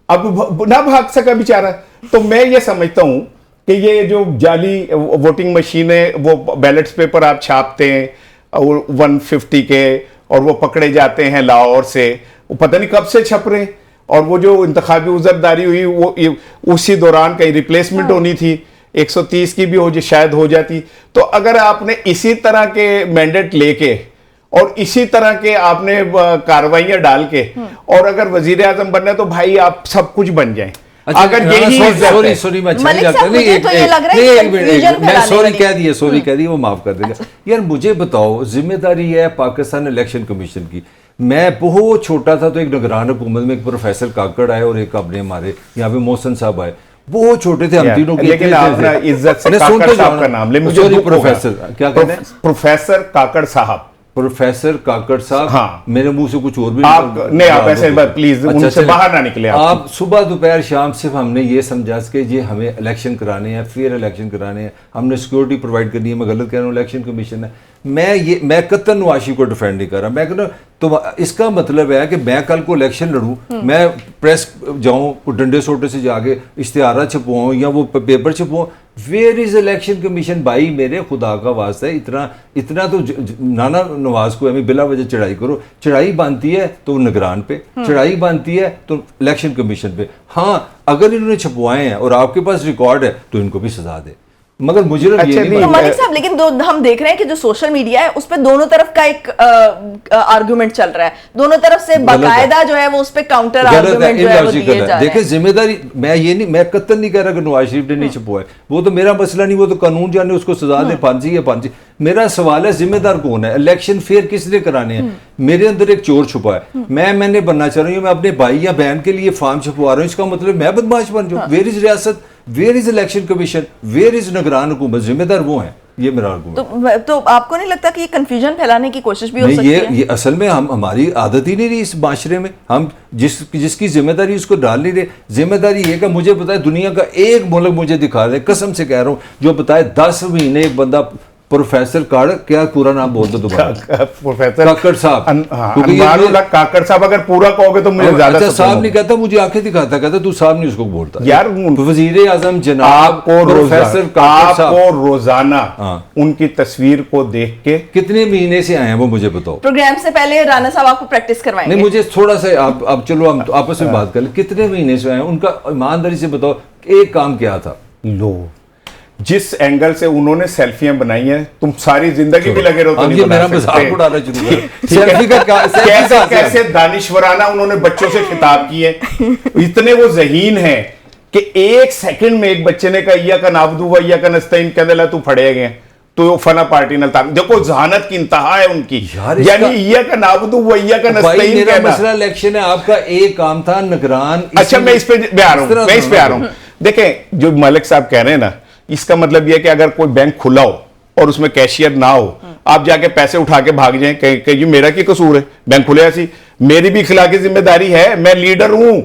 अब ना भाग सका बेचारा। तो मैं ये समझता हूँ कि ये जो जाली वोटिंग मशीनें, वो बैलेट्स पेपर आप छापते हैं और 150 के, और वो पकड़े जाते हैं लाहौर से, वो पता नहीं कब से छप रहे हैं, और वो जो इंतखाबी उज़रदारी हुई वो उसी दौरान कहीं रिप्लेसमेंट होनी थी, 130 की भी हो शायद हो जाती। तो अगर आपने इसी तरह के मैंडेट लेके और इसी तरह के आपने कार्रवाइयां डाल के और अगर वजीर आजम बनना है तो भाई आप सब कुछ बन जाएं। अच्छा, अगर यही सॉरी मैं अच्छा नहीं लगता, नहीं सॉरी कह दिए वो माफ कर देगा। यार मुझे बताओ, जिम्मेदारी है पाकिस्तान इलेक्शन कमीशन की। मैं बहुत छोटा था तो एक निगरान हुकूमत में एक प्रोफेसर काकड़ आए और एक अपने हमारे यहाँ पे मोहसन साहब आए, बहुत छोटे थे हम तीनों के, लेकिन आपने इज्जत से काकड़ साहब का नाम ले, मुझे प्रोफेसर क्या कहते हैं, प्रोफेसर काकड़ साहब, प्रोफेसर काकड़ साहब। हाँ, मेरे मुंह से कुछ और भी आप नहीं, आप ऐसे प्लीज उनसे बाहर ना निकले। आप सुबह दोपहर शाम सिर्फ हमने ये समझा कि ये हमें इलेक्शन कराने हैं, फेयर इलेक्शन कराने हैं, हमने सिक्योरिटी प्रोवाइड करनी है। मैं गलत कह रहा हूँ, इलेक्शन कमीशन है। मैं कत्तन नवाशी को डिफेंड नहीं कर रहा, मैं कह रहा तो इसका मतलब है कि मैं कल को इलेक्शन लड़ूं, मैं प्रेस जाऊं, डंडे सोटे से जाके इश्तिहार छपवाऊं या वो पेपर छपवाऊं, वेयर इज इलेक्शन कमीशन? भाई मेरे खुदा का वास्ता है, इतना तो नाना नवाज को हमें बिला वजह चढ़ाई करो। चढ़ाई बनती है तो निगरान पे, चढ़ाई बनती है तो इलेक्शन कमीशन पे। हाँ, अगर इन्होंने छपवाए हैं और आपके पास रिकॉर्ड है तो इनको भी सजा दे, मगर मुझे अच्छा, तो मलिक साहब, लेकिन हम देख रहे हैं कि जो सोशल मीडिया है उस पे दोनों तरफ का एक आर्गुमेंट चल रहा है, दोनों तरफ से बाकायदा जो है वो उस पे काउंटर आर्गुमेंट जो है वो दिए जा रहे हैं। देखिए जिम्मेदारी, मैं कत्तन नहीं कह रहा कि नवाज शरीफ ने नहीं छुपवाए, वो तो मेरा मसला नहीं, वो तो कानून जाने, उसको सजा दे, फांसी या फांसी। मेरा सवाल है जिम्मेदार कौन है? इलेक्शन फेयर किसने कराने हैं? मेरे अंदर एक चोर छुपा है, मैंने बनना चाह रही हूँ, मैं अपने भाई या बहन के लिए फॉर्म छपवा रहा हूँ, इसका मतलब मैं बदमाश बन जाऊँ? वेयर इज रियासत, where is election commission, where is निगरान हुकूमत? जिम्मेदार वो है, ये मेरा आर्गुमेंट। तो आपको नहीं लगता कि ये कंफ्यूजन फैलाने की कोशिश भी हो सकती है? ये असल में हमारी आदत ही नहीं रही इस माशरे में, हम जिसकी जिम्मेदारी उसको डाल नहीं रहे। जिम्मेदारी ये कि मुझे पता है दुनिया का एक मुल्क मुझे दिखा दे, कसम से कह रहा हूँ, जो बताए 10 महीने एक बंदा प्रोफेसर क्या पूरा नाम बोल दो दोबारा? प्रोफेसर काकड़ साहब। काकड़ साहब अगर पूरा कहोगे तो मुझे ज्यादा। अच्छा, साहब नहीं कहता, मुझे आंखें दिखाता, कहता तू साहब नहीं उसको बोलता यार। वजीर आजम जनाब प्रोफेसर काकड़ साहब, आपको रोजाना उनकी तस्वीर को देख के कितने महीने से आए हैं वो मुझे बताओ? प्रोग्राम से पहले राना साहब आपको प्रैक्टिस करवाएंगे। नहीं, मुझे थोड़ा सा आप चलो हम आपस में बात कर ले, कितने महीने से आए हैं? उनका ईमानदारी से बताओ एक काम क्या था? लो, जिस एंगल से उन्होंने सेल्फियां बनाई हैं, तुम सारी जिंदगी भी लगे रहो तो नहीं बना सकते। कैसे दानिश्वराना उन्होंने बच्चों से खिताब किए, इतने वो ज़हीन हैं कि एक सेकंड में एक बच्चे ने कहा इया का नाबदू व इया का नस्तईन कह देला तू फड़े गए तो फना पार्टी न देखो जहानत की इंतहा है उनकी, यानी इया का नाबदू व इया का नस्तईन कहना। मसला इलेक्शन है, आपका एक काम था निगरान। अच्छा, मैं इस पे आ रहा हूं, देखें जो मलिक साहब कह रहे हैं ना, इसका मतलब यह कि अगर कोई बैंक खुला हो और उसमें कैशियर ना हो, आप जाके पैसे उठा के भाग जाएं कि जी मेरा क्या कसूर है, बैंक खुले ऐसी, मेरी भी इखलाकी जिम्मेदारी है, मैं लीडर हूं,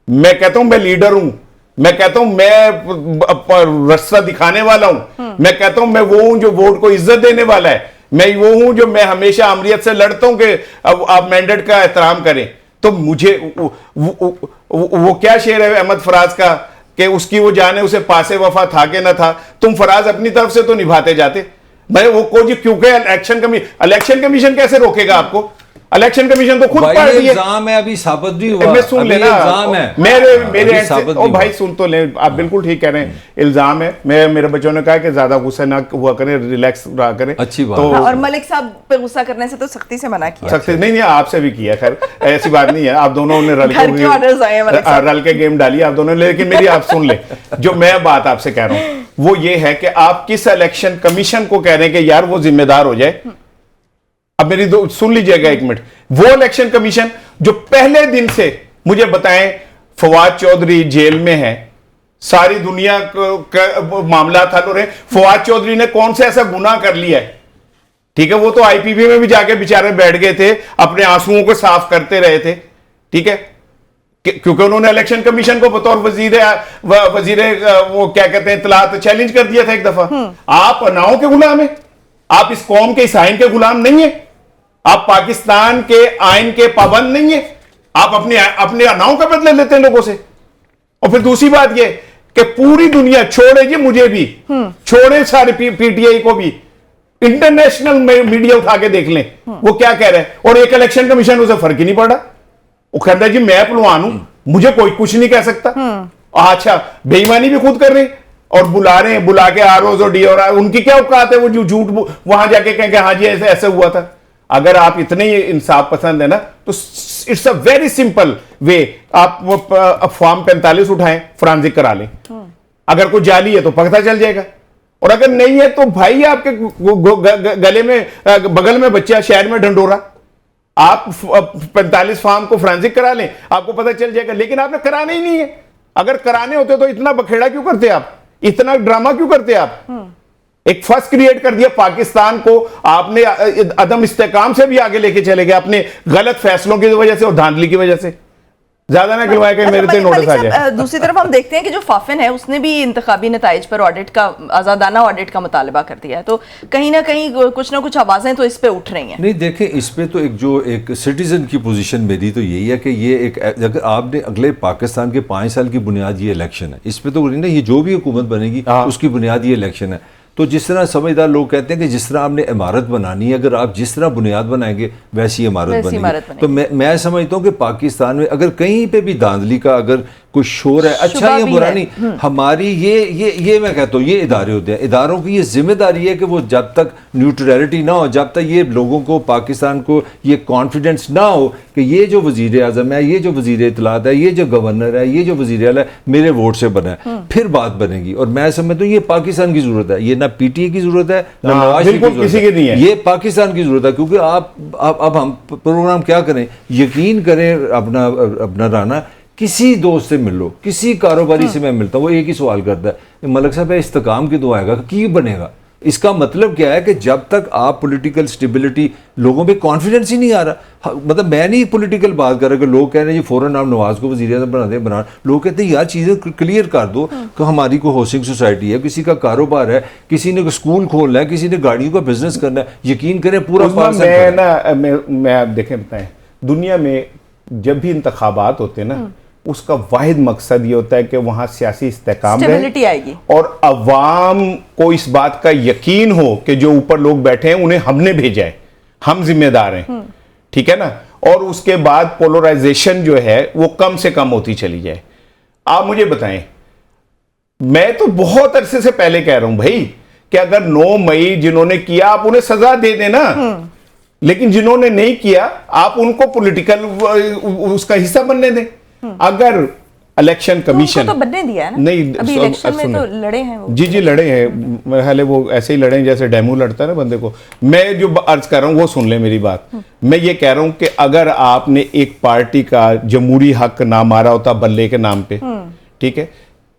मैं कहता हूं मैं लीडर हूं, मैं कहता हूं मैं रास्ता दिखाने वाला हूं, मैं कहता हूं मैं वो हूं जो वोट को इज्जत देने वाला है, मैं वो हूं जो मैं हमेशा अमरीत से लड़ता हूं कि अब आप मैंडेट का एहतराम करें। तो मुझे वो क्या शेर है अहमद फराज का कि उसकी वो जाने उसे पासे वफा था कि ना था, तुम फराज अपनी तरफ से तो निभाते जाते। मैं वो को जी क्योंकि इलेक्शन कमीशन कैसे रोकेगा आपको? इलेक्शन कमीशन तो खुद भाई पार्टी है। इल्जाम है, अभी साबित नहीं हुआ, मैं सुन अभी लेना, इल्जाम है, मेरे अभी साबित ओ नहीं भाई हुआ। सुन तो ले, आप बिल्कुल ठीक कह रहे हैं, इल्जाम है। मेरे बच्चों ने कहा कि ज्यादा गुस्सा ना हुआ करें, रिलैक्स रहा करें। अच्छी बात तो है। और मलिक साहब पे गुस्सा करने से तो सख्ती से मना किया। सख्ती नहीं, आपसे भी किया, खैर ऐसी बात नहीं है, आप दोनों ने घर के ऑर्डर्स आए हैं मलिक साहब। रल के गेम डाली आप दोनों ने, लेकिन मेरी आप सुन ले, जो मैं बात आपसे कह रहा हूं वो ये है कि आप किस इलेक्शन कमीशन को कह रहे हैं कि यार वो जिम्मेदार हो जाए। अब मेरी सुन लीजिएगा एक मिनट, वो इलेक्शन कमीशन जो पहले दिन से मुझे बताएं फवाद चौधरी जेल में है, सारी दुनिया का मामला था, फवाद चौधरी ने कौन सा ऐसा गुनाह कर लिया है? ठीक है, वो तो आईपीपी में भी जाके बेचारे बैठ गए थे, अपने आंसुओं को साफ करते रहे थे, ठीक है, क्योंकि उन्होंने इलेक्शन कमीशन को बतौर वजीर वो क्या कहते हैं इत्तलात चैलेंज कर दिया था एक दफा। आप अनाओं के गुलाम हैं, आप इस कौम के, इस आइन के गुलाम नहीं है, आप पाकिस्तान के आइन के पाबंद नहीं है, आप अपने अनाओं का बदले लेते हैं लोगों से। और फिर दूसरी बात यह कि पूरी दुनिया छोड़े जी, मुझे भी छोड़े, सारे पीटीआई को भी, इंटरनेशनल मीडिया उठा के देख लें वो क्या कह रहे हैं, और एक इलेक्शन कमीशन उसे फर्क ही नहीं पड़ा। वो कहता है जी मैं पहलवान हूं, मुझे कोई कुछ नहीं कह सकता। अच्छा, बेईमानी भी खुद कर रहे हैं और बुला रहे हैं, बुला के आरओज और डी और उनकी क्या औकात है वो जो झूठ वहां जाके कहेंगे हाँ जी ऐसे ऐसे हुआ था। अगर आप इतने ही इंसाफ पसंद है ना तो it's a very simple way, आप फॉर्म 45 उठाएं, फ्रांजिक करा लें, अगर कोई जाली है तो पता चल जाएगा, और अगर नहीं है तो भाई आपके गले में बगल में बच्चा, शहर में ढंडोरा, आप 45 फॉर्म को फ्रांजिक करा लें, आपको पता चल जाएगा। लेकिन आपने कराने ही नहीं है। अगर कराने होते तो इतना बखेड़ा क्यों करते आप, इतना ड्रामा क्यों करते आप? एक फर्स्ट क्रिएट कर दिया पाकिस्तान को आपने, अदम इस्तेकाम से भी आगे लेके चले गए अपने गलत फैसलों की वजह से और धांधली की वजह से। ज्यादा ना गिलवाए कहीं मेरे से नोटिस आ जाए। दूसरी तरफ हम देखते हैं कि जो फाफिन है उसने भी इंतखाबी नताइज पर ऑडिट का, आजादाना ऑडिट का मुतालबा कर दिया है, तो कहीं ना कहीं कुछ ना कुछ आवाजें तो इस पे उठ रही हैं। नहीं देखें, इस पे तो एक सिटीजन की पोजीशन मेरी तो यही है कि ये एक, अगर आपने अगले पाकिस्तान के 5 साल की बुनियाद ये इलेक्शन है, इस पे तो नहीं, ये जो भी हुकूमत बनेगी उसकी बुनियाद ये इलेक्शन है। तो जिस तरह समझदार लोग कहते हैं कि जिस तरह आपने इमारत बनानी है, अगर आप जिस तरह बुनियाद बनाएंगे वैसी इमारत बनेगी। तो मैं समझता हूँ कि पाकिस्तान में अगर कहीं पे भी धांधली का अगर कुछ शोर है, अच्छा या बुरा नहीं, हमारी ये मैं कहता हूँ ये इदारे होते हैं, इदारों की ये जिम्मेदारी है कि वो जब तक न्यूट्रलिटी ना हो, जब तक ये लोगों को, पाकिस्तान को ये कॉन्फिडेंस ना हो कि ये जो वजीर आज़म है, ये जो वजीर इत्तलात है, ये जो गवर्नर है, ये जो वजीर आला है मेरे वोट से बना है, फिर बात बनेगी। और मैं समझता हूँ ये पाकिस्तान की जरूरत है, ये ना पीटीए की जरूरत है ना नवाज शरीफ की जरूरत है, ये पाकिस्तान की जरूरत है। क्योंकि अब हम प्रोग्राम क्या करें, यकीन करें अपना राना, किसी दोस्त से मिल लो, किसी कारोबारी से मैं मिलता हूँ, वो एक ही सवाल करता है, मलिक साहब इस्तेकाम की दुआ आएगा की बनेगा। इसका मतलब क्या है कि जब तक आप पॉलिटिकल स्टेबिलिटी, लोगों पे कॉन्फिडेंस ही नहीं आ रहा, मतलब मैं नहीं पॉलिटिकल बात कर रहा कि लोग कह रहे हैं जी फौरन आप नवाज को वज़ीर आज़म बना, लोग कहते हैं यार चीज़ें क्लियर कर दो कि हमारी कोई हाउसिंग सोसाइटी है, किसी का कारोबार है, किसी ने स्कूल खोलना है, किसी ने गाड़ियों का बिजनेस करना है, यकीन करें पूरा मैं देखें बताएं, दुनिया में जब भी इंतखाबात होते हैं ना उसका वाहिद मकसद ये होता है कि वहां सियासी इस्तेकाम रहे आएगी और अवाम को इस बात का यकीन हो कि जो ऊपर लोग बैठे हैं उन्हें हमने भेजा है, हम जिम्मेदार हैं, ठीक है ना, और उसके बाद पोलराइजेशन जो है वो कम से कम होती चली जाए। आप मुझे बताएं, मैं तो बहुत अरसे से पहले कह रहा हूं भाई कि अगर 9 मई जिन्होंने किया आप उन्हें सजा दे देना, लेकिन जिन्होंने नहीं किया आप उनको पॉलिटिकल उसका हिस्सा बनने दें। अगर इलेक्शन कमीशन तो बनने दिया है ना, नहीं अभी इलेक्शन में तो लड़े हैं वो। जी लड़े हैं, हाले वो ऐसे ही लड़े हैं जैसे डेमो लड़ता है ना बंदे को। मैं जो अर्ज कर रहा हूं वो सुन ले मेरी बात। मैं ये कह रहा हूं कि अगर आपने एक पार्टी का जमहूरी हक ना मारा होता बल्ले के नाम पे, ठीक है,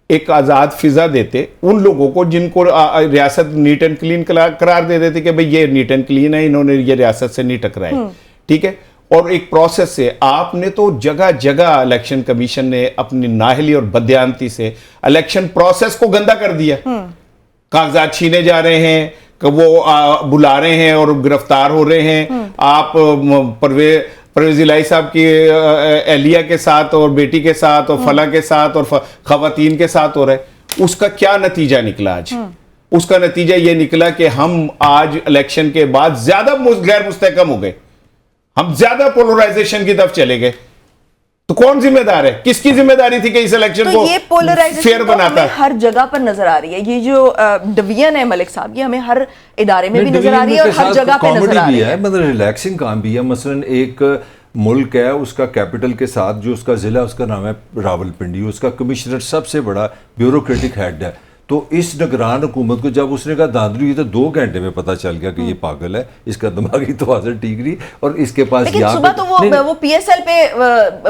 एक आजाद फिजा देते उन लोगों को जिनको रियासत नीट एंड क्लीन करार दे देते कि भाई ये नीट एंड क्लीन है, इन्होंने ये रियासत से नहीं टकराए, ठीक है, और एक प्रोसेस से। आपने तो जगह जगह इलेक्शन कमीशन ने अपनी नाहली और बदयांती से इलेक्शन प्रोसेस को गंदा कर दिया। कागजात छीने जा रहे हैं, वो बुला रहे हैं और गिरफ्तार हो रहे हैं। आप परवेज इलाही साहब की एलिया के साथ और बेटी के साथ और फला के साथ और खवातीन के साथ हो रहे, उसका क्या नतीजा निकला आज? उसका नतीजा यह निकला कि हम आज इलेक्शन के बाद ज्यादा गैर मुस्तहकम हो गए। हम ज्यादा पोलराइजेशन की तरफ चले गए, तो कौन जिम्मेदार है? किसकी जिम्मेदारी थी कि इस इलेक्शन तो को ये पोलराइजेशन फेयर तो बनाता? हमें हर जगह पर नजर आ रही है। ये जो डिवीजन है मलिक साहब, ये हमें हर इदारे में भी नजर आ रही है और हर जगह पे नजर आ रही है। मतलब रिलैक्सिंग काम भी है। मसलन एक मुल्क है, उसका कैपिटल के साथ जो उसका जिला, उसका नाम है रावलपिंडी, उसका कमिश्नर सबसे बड़ा ब्यूरोक्रेटिक हेड है। तो इस निगरान हुकूमत को जब उसने कहा धांधली हुई तो 2 घंटे में पता चल गया कि ये पागल है, इसका दिमागी तवाज़ुन ठीक नहीं, और इसके पास लेकिन सुबह तो वो पीएसएल पे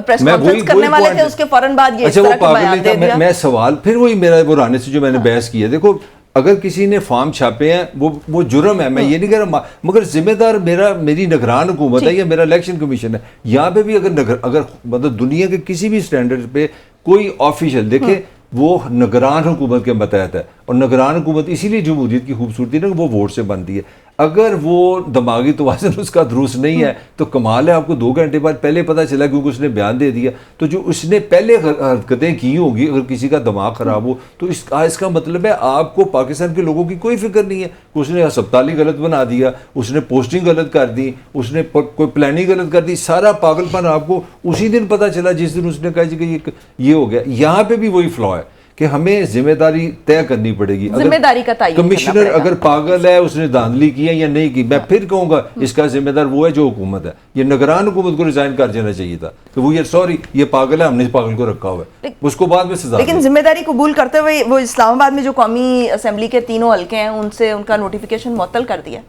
प्रेस कॉन्फ्रेंस करने वाले थे, उसके फौरन बाद ये इस तरह का बयान दे दिया। मैं सवाल फिर वही मेरा वो राने से जो मैंने बहस की है, देखो अगर किसी ने फार्म छापे हैं वो जुर्म है, मैं ये नहीं कह रहा, मगर जिम्मेदार मेरी निगरान हुकूमत है या मेरा इलेक्शन कमीशन है। यहाँ पे भी अगर मतलब दुनिया के किसी भी स्टैंडर्ड पे कोई ऑफिशियल देखे, वो निगरान हुकूमत के मतहत है, और निगरान हुकूमत इसीलिए जमहूरियत की खूबसूरती है कि वो वोट से बनती है। अगर वो दिमागी तवाज़ुन उसका दुरुस्त नहीं है तो कमाल है, आपको 2 घंटे बाद पहले पता चला क्योंकि उसने बयान दे दिया। तो जो उसने पहले हरकतें की होंगी, अगर किसी का दिमाग ख़राब हो तो इसका मतलब है आपको पाकिस्तान के लोगों की कोई फिक्र नहीं है। उसने अस्पताल ही गलत बना दिया, उसने पोस्टिंग गलत कर दी, उसने कोई प्लानिंग गलत कर दी, सारा पागलपन आपको उसी दिन पता चला जिस दिन उसने कहा कि ये हो गया। यहाँ पे भी वही फ्लॉ है कि हमें जिम्मेदारी तय करनी पड़ेगी। जिम्मेदारी का तय कमिश्नर अगर पागल है, उसने धांधली की है या नहीं की, मैं फिर कहूंगा इसका जिम्मेदार वो है जो हुकूमत है। ये निगरान हुकूमत को रिजाइन कर देना चाहिए था कि वो ये सॉरी ये पागल है, हमने इस पागल को रखा हुआ है, उसको बाद में सजा। लेकिन जिम्मेदारी कबूल करते हुए वो इस्लामाबाद में जो कौमी असेंबली के 3 हल्के हैं उनसे उनका नोटिफिकेशन मुअत्तल कर दिया।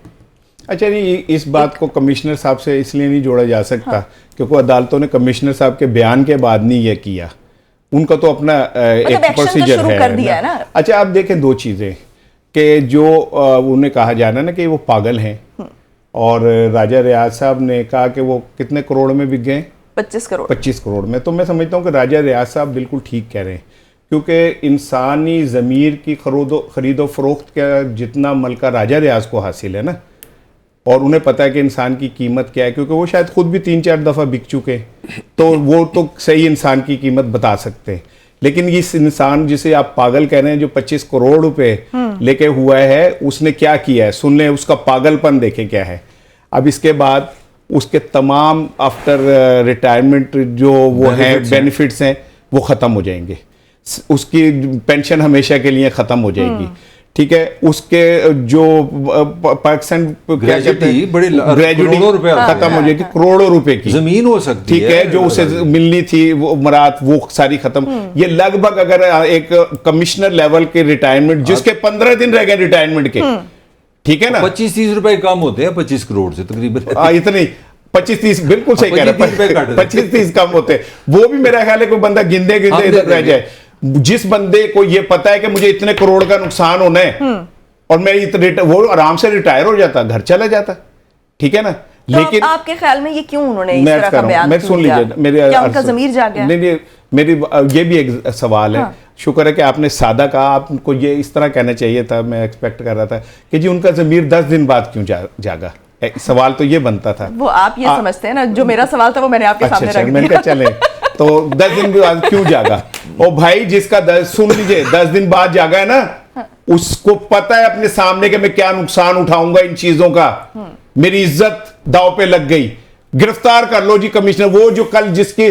अच्छा नहीं, इस बात को कमिश्नर साहब से इसलिए नहीं जोड़ा जा सकता क्योंकि अदालतों ने कमिश्नर साहब के बयान के बाद नहीं ये किया, उनका तो अपना एक प्रोसीजर है ना। अच्छा आप देखें 2 चीज़ें कि जो उन्हें कहा जा रहा है ना कि वो पागल हैं, और राजा रियाज साहब ने कहा कि वो कितने करोड़ में बिक गए? 25 करोड़ में। तो मैं समझता हूँ कि राजा रियाज साहब बिल्कुल ठीक कह रहे हैं, क्योंकि इंसानी ज़मीर की खरीदो फरोख्त का जितना मलका राजा रियाज को हासिल है ना, और उन्हें पता है कि इंसान की कीमत क्या है, क्योंकि वो शायद खुद भी 3-4 दफ़ा बिक चुके हैं, तो वो तो सही इंसान की कीमत बता सकते हैं। लेकिन इस इंसान जिसे आप पागल कह रहे हैं, जो 25 करोड़ रुपए लेके हुआ है, उसने क्या किया है? सुन लें, उसका पागलपन देखें क्या है। अब इसके बाद उसके तमाम आफ्टर रिटायरमेंट जो वो हैं बेनिफिट्स हैं वो ख़त्म हो जाएंगे, उसकी पेंशन हमेशा के लिए ख़त्म हो जाएगी, ठीक है। उसके जो पाकिस्तान ग्रेजुएटी खत्म हो जाएगी, करोड़ों रुपए की जमीन हो सकती ठीक है, जो उसे मिलनी थी वो मरात, वो सारी खत्म। ये लगभग अगर एक कमिश्नर लेवल के रिटायरमेंट जिसके 15 दिन रह गए रिटायरमेंट के, ठीक है ना, 25-30 रुपए कम होते हैं 25 करोड़ से तकरीबन। इतने 25-30 बिल्कुल सही कह रहे हैं, 25-30 कम होते हैं। वो भी मेरा ख्याल है कोई बंदा गिनते इधर रह जाए। जिस बंदे को ये पता है कि मुझे इतने करोड़ का नुकसान होना है और मैं इतने, वो आराम से रिटायर हो जाता, घर चला जाता, ठीक है ना। तो लेकिन आपके ख्याल में ये क्यों उन्होंने इस तरह का बयान किया? सुन लीजिए, क्या उनका ज़मीर जाग गया? नहीं, मेरी ये भी एक सवाल है। शुक्र है कि आपने सादा कहा, आपको ये इस तरह कहना चाहिए था। मैं एक्सपेक्ट कर रहा था कि जी उनका ज़मीर 10 दिन बाद क्यों जागा। सवाल तो ये बनता था। वो आप ये समझते हैं ना, जो मेरा सवाल था वो मैंने आपके सामने रख दिया। मैंने कहा चले तो 10 दिन बाद क्यों जागा? ओ भाई, जिसका सुन लीजिए 10 दिन बाद जागा है ना, उसको पता है अपने सामने के मैं क्या नुकसान उठाऊंगा इन चीजों का, मेरी इज्जत दांव पे लग गई, गिरफ्तार कर लो जी कमिश्नर। वो जो कल जिसकी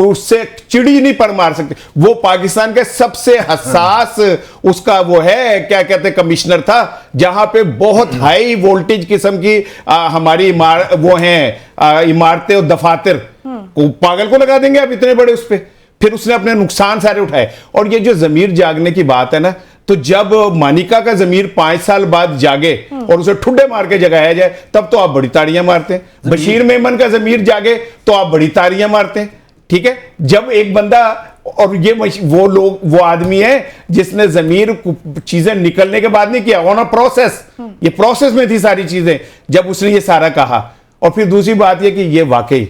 उससे चिड़ी नहीं पर मार सकते, वो पाकिस्तान के सबसे हसास उसका वो है क्या कहते हैं कमिश्नर था, जहां पे बहुत हाई वोल्टेज किस्म की हमारी वो हैं इमारतें और दफातर को पागल को लगा देंगे आप इतने बड़े उस पर। फिर उसने अपने नुकसान सारे उठाए। और ये जो जमीर जागने की बात है ना, तो जब मानिका का जमीर 5 साल बाद जागे और उसे ठुड्डे मार के जगाया जाए, तब तो आप बड़ी ताड़ियां मारते हैं। बशीर मेमन का जमीर जागे तो आप बड़ी ताड़ियां मारते हैं, ठीक है। जब एक बंदा, और ये वो लोग, वो आदमी है जिसने जमीर चीजें निकलने के बाद नहीं किया, ऑन अ प्रोसेस, ये प्रोसेस में थी सारी चीजें जब उसने ये सारा कहा। और फिर दूसरी बात यह कि ये वाकई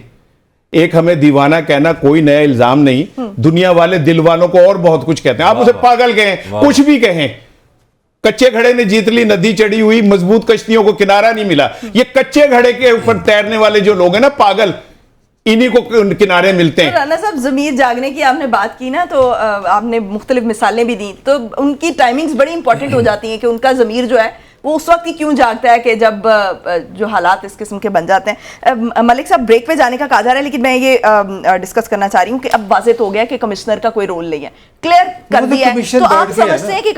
एक हमें दीवाना कहना कोई नया इल्जाम नहीं, दुनिया वाले दिल वालों को और बहुत कुछ कहते हैं। आप उसे पागल कहें, कुछ भी कहें, कच्चे घड़े ने जीत ली नदी चढ़ी हुई, मजबूत कश्तियों को किनारा नहीं मिला। ये कच्चे घड़े के ऊपर तैरने वाले जो लोग हैं ना पागल, इन्हीं को किनारे मिलते हैं। तो राना साहब, जमीर जागने की आपने बात की ना, तो आपने मुख्तलिफ मिसालें भी दी, तो उनकी टाइमिंग्स बड़ी इंपॉर्टेंट हो जाती हैं कि उनका जमीर जो है वो उस वक्त ही क्यों जागता है कि जब जो हालात इस किस्म के बन जाते हैं। मलिक साहब, ब्रेक पे जाने का कहा जा रहा है, लेकिन मैं ये डिस्कस करना चाह रही हूँ कि अब वाज़ेह तो हो गया कि कमिश्नर का कोई रोल नहीं है, क्लियर कर दिया है, तो आप समझते हैं कि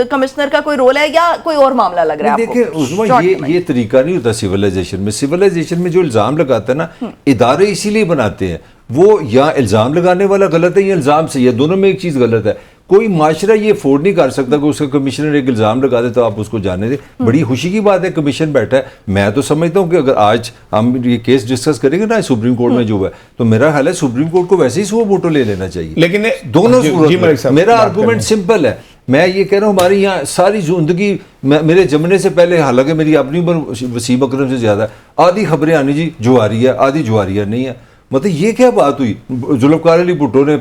कमिश्नर का कोई रोल है या कोई और मामला लग रहा है आपको? देखिए उस्मा, ये तरीका नहीं होता सिविलाइजेशन में जो इल्जाम लगाते हैं ना, इदारे इसीलिए बनाते हैं, वो या इल्जाम लगाने वाला गलत है या इल्जाम सही है, दोनों में एक चीज गलत है। कोई माशरा ये अफोर्ड नहीं कर सकता कि उसका कमिश्नर एक इल्ज़ाम लगा दे तो आप उसको जाने दें। बड़ी खुशी की बात है कमीशन बैठा है। मैं तो समझता हूँ कि अगर आज हम ये केस डिस्कस करेंगे ना सुप्रीम कोर्ट में जो है, तो मेरा ख्याल है सुप्रीम कोर्ट को वैसे ही सो वोटो ले लेना चाहिए। लेकिन दोनों सूरत, मेरा आर्गूमेंट सिंपल है। मैं ये कह रहा हूँ हमारी यहाँ सारी जिंदगी मेरे जमने से पहले, हालांकि मेरी अपनी उम्र वसीम अकरम से ज़्यादा, आधी खबरें आनी जी जुआरी है, आधी जुआरिया नहीं है। मतलब ये क्या बात हुई? जुल्फ़िकार अली भुट्टो ने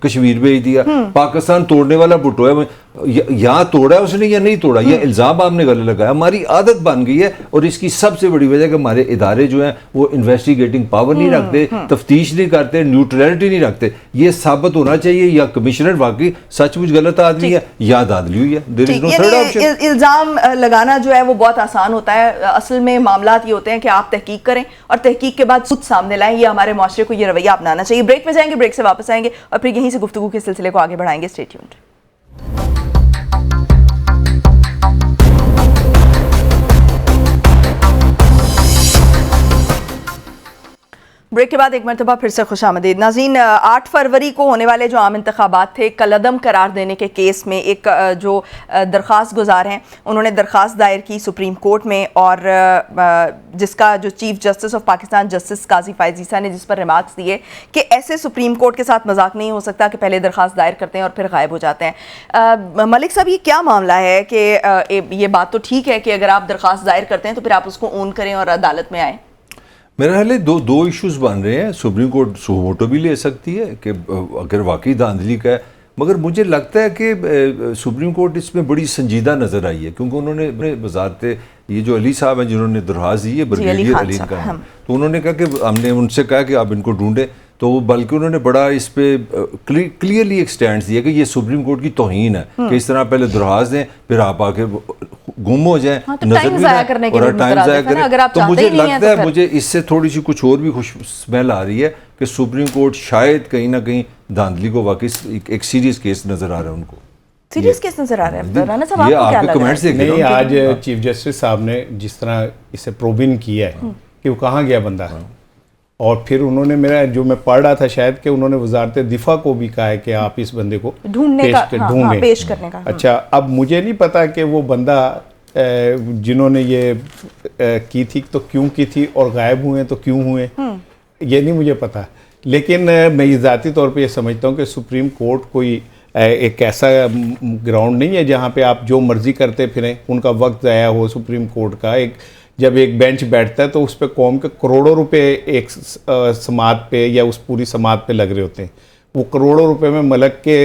कश्मीर भेज दिया, पाकिस्तान तोड़ने वाला भुट्टो है, यहाँ तोड़ा है उसने या नहीं तोड़ा, यह इल्ज़ाम आपने गलत लगाया। हमारी आदत बन गई है और इसकी सबसे बड़ी वजह कि हमारे इदारे जो हैं वो इन्वेस्टिगेटिंग पावर नहीं रखते, तफ्तीश नहीं करते, न्यूट्रलिटी नहीं रखते। ये साबित होना चाहिए या कमिश्नर वाकई सचमुच गलत आदमी है या दादली हुई है। There is no third option. इल्ज़ाम लगाना जो है वो बहुत आसान होता है, असल में मामला ये होते हैं कि आप तहकीक करें और तहकीक के बाद खुद सामने लाएं। ये हमारे माशरे को ये रवैया अपनाना चाहिए। ब्रेक में जाएंगे, ब्रेक से वापस आएंगे और फिर यहीं से गुफ्तगू के सिलसिले को आगे बढ़ाएंगे। Stay tuned. ब्रेक के बाद एक मरतबा फिर से खुशामदीद नाज़रीन। 8 फरवरी को होने वाले जो आम इंतखाबात थे, कलअदम करार देने के केस में एक जो दरख्वास्त गुजार हैं उन्होंने दरख्वास्त दायर की सुप्रीम कोर्ट में, और जिसका जो chief justice of Pakistan justice Qazi Faez Isa ने जिस पर रिमार्क्स दिए कि ऐसे सुप्रीम कोर्ट के साथ मजाक नहीं हो सकता कि पहले दरख्वास्त दायर करते हैं और फिर गायब हो जाते हैं। मलिक साहब, ये क्या मामला है कि ये बात तो ठीक है कि अगर आप दरख्वास्त दायर करते हैं तो फिर आप उसको ओन करें और अदालत में आएँ? मेरा ख्याल है दो इश्यूज बन रहे हैं। सुप्रीम कोर्ट सुमोटो भी ले सकती है कि अगर वाकई धांधली का है, मगर मुझे लगता है कि सुप्रीम कोर्ट इसमें बड़ी संजीदा नज़र आई है, क्योंकि उन्होंने वजारत ये जो अली साहब हैं जिन्होंने दरख्वास्त दी है, ब्रिगेडियर अली खान, तो उन्होंने कहा कि हमने उनसे कहा कि आप इनको ढूंढें, तो बल्कि उन्होंने बड़ा इस पे क्लियरली एक स्टैंड दिया कि ये सुप्रीम कोर्ट की तौहीन है कि इस तरह पहले दरख्वास्त दें फिर आप आके गुम हो जाए, नजर भी ना और टाइम ज़ाया करें। तो मुझे लगता है मुझे इससे थोड़ी सी कुछ और भी खुश स्मेल आ रही है कि सुप्रीम कोर्ट शायद कहीं ना कहीं धांधली को वाकई एक सीरियस केस नजर आ रहा है। उनको सीरियस केस नजर आ रहा है। राना साहब, आपको क्या लग रहा है? नहीं, आज चीफ जस्टिस साहब ने जिस तरह इसे प्रोबिन किया है कि वो कहाँ गया बंदा, और फिर उन्होंने मेरा जो मैं पढ़ रहा था शायद कि उन्होंने वजारत दिफा को भी कहा है कि आप इस बंदे को ढूंढने पेश करने का। अच्छा, अब मुझे नहीं पता कि वो बंदा जिन्होंने ये की थी तो क्यों की थी और गायब हुए तो क्यों हुए, ये नहीं मुझे पता। लेकिन मैं ये ज़ाती तौर पे ये समझता हूँ कि सुप्रीम कोर्ट कोई एक ऐसा ग्राउंड नहीं है जहाँ पे आप जो मर्जी करते फिरें, उनका वक्त ज़ाया हो। सुप्रीम कोर्ट का जब एक बेंच बैठता है तो उस पर कौम के करोड़ों रुपए एक समात पे या उस पूरी समात पे लग रहे होते हैं। वो करोड़ों रुपए में मलक के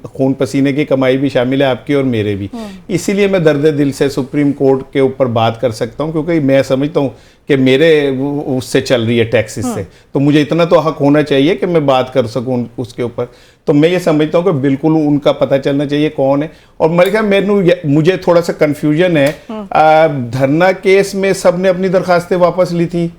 खून पसीने की कमाई भी शामिल है, आपकी और मेरे भी। इसीलिए मैं दर्द दिल से सुप्रीम कोर्ट के ऊपर बात कर सकता हूँ, क्योंकि मैं समझता हूँ कि मेरे उससे चल रही है टैक्सेस से, तो मुझे इतना तो हक होना चाहिए कि मैं बात कर सकूँ उसके ऊपर। तो मैं ये समझता हूँ कि बिल्कुल उनका पता चलना चाहिए कौन है। और मेरे ख्याल मुझे थोड़ा सा कन्फ्यूजन है, धरना केस में सब ने अपनी दरखास्तें वापस ली थी,